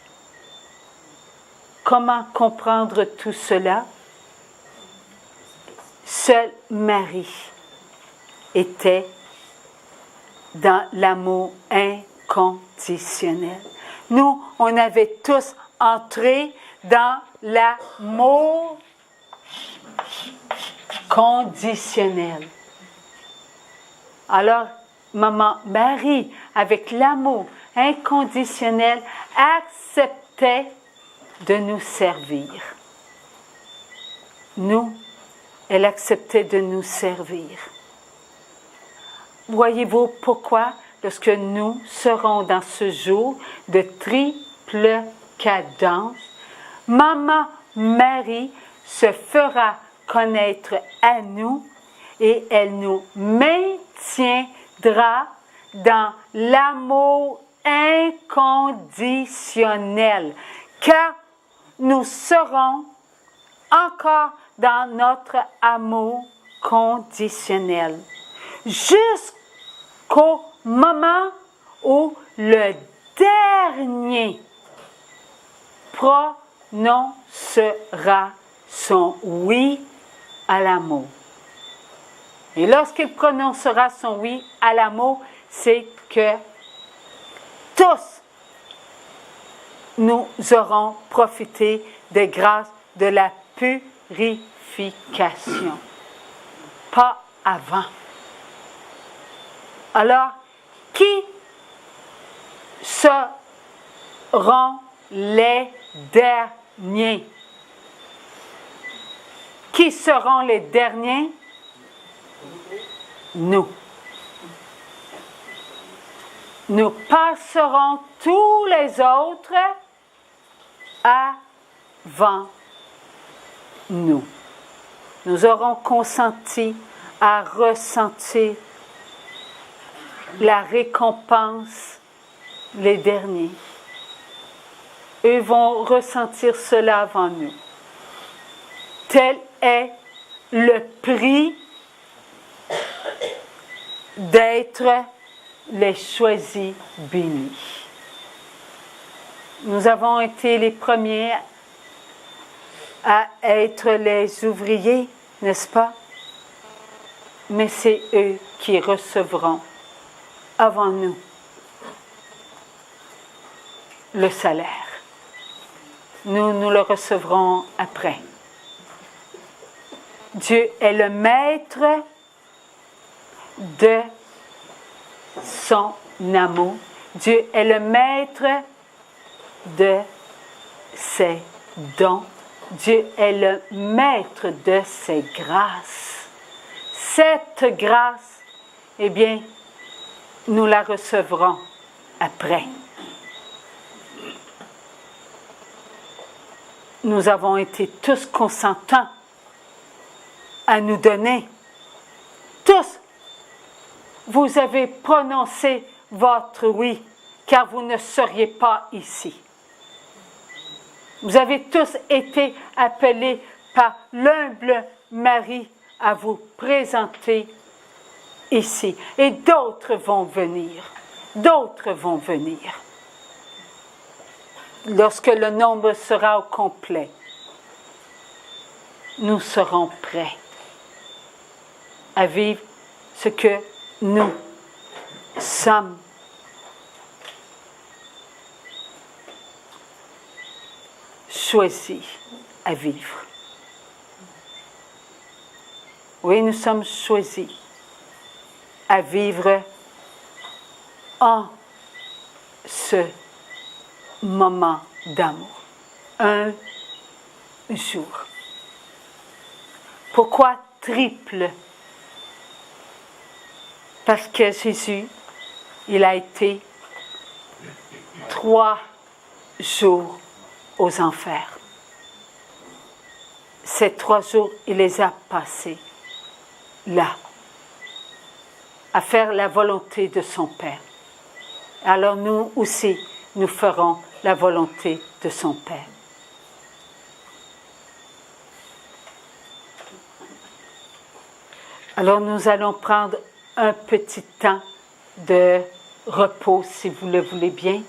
[SPEAKER 2] Comment comprendre tout cela? Seul Marie était dans l'amour inconditionnel. Nous, on avait tous entré dans l'amour conditionnel. Alors, maman Marie, avec l'amour inconditionnel, acceptait de nous servir. Nous, elle acceptait de nous servir. Voyez-vous pourquoi, lorsque nous serons dans ce jour de triple cadence, maman Marie se fera connaître à nous et elle nous maintiendra dans l'amour inconditionnel, car nous serons encore dans notre amour conditionnel, jusqu'au moment où le dernier prononcera son oui à l'amour. Et lorsqu'il prononcera son oui à l'amour, c'est que tous nous aurons profité des grâces de la purification. Pas avant. Alors, qui seront les derniers? Qui seront les derniers? Nous. Nous passerons tous les autres avant nous. Nous aurons consenti à ressentir la récompense, les derniers. Eux vont ressentir cela avant nous. Tel est le prix d'être les choisis bénis. Nous avons été les premiers à être les ouvriers, n'est-ce pas? Mais c'est eux qui recevront avant nous le salaire. Nous le recevrons après. Dieu est le maître de son amour. Dieu est le maître de ses dons. Dieu est le maître de ses grâces. Cette grâce, eh bien, nous la recevrons après. Nous avons été tous consentants à nous donner. Tous, vous avez prononcé votre oui, car vous ne seriez pas ici. Vous avez tous été appelés par l'humble Marie à vous présenter ici. Et d'autres vont venir. D'autres vont venir. Lorsque le nombre sera au complet, nous serons prêts à vivre ce que nous sommes. Choisis à vivre. Oui, nous sommes choisis à vivre en ce moment d'amour. Un jour. Pourquoi triple? Parce que Jésus, il a été 3 jours aux enfers. Ces 3 jours, il les a passés là, à faire la volonté de son Père. Alors nous aussi, nous ferons la volonté de son Père. Alors nous allons prendre un petit temps de repos, si vous le voulez bien.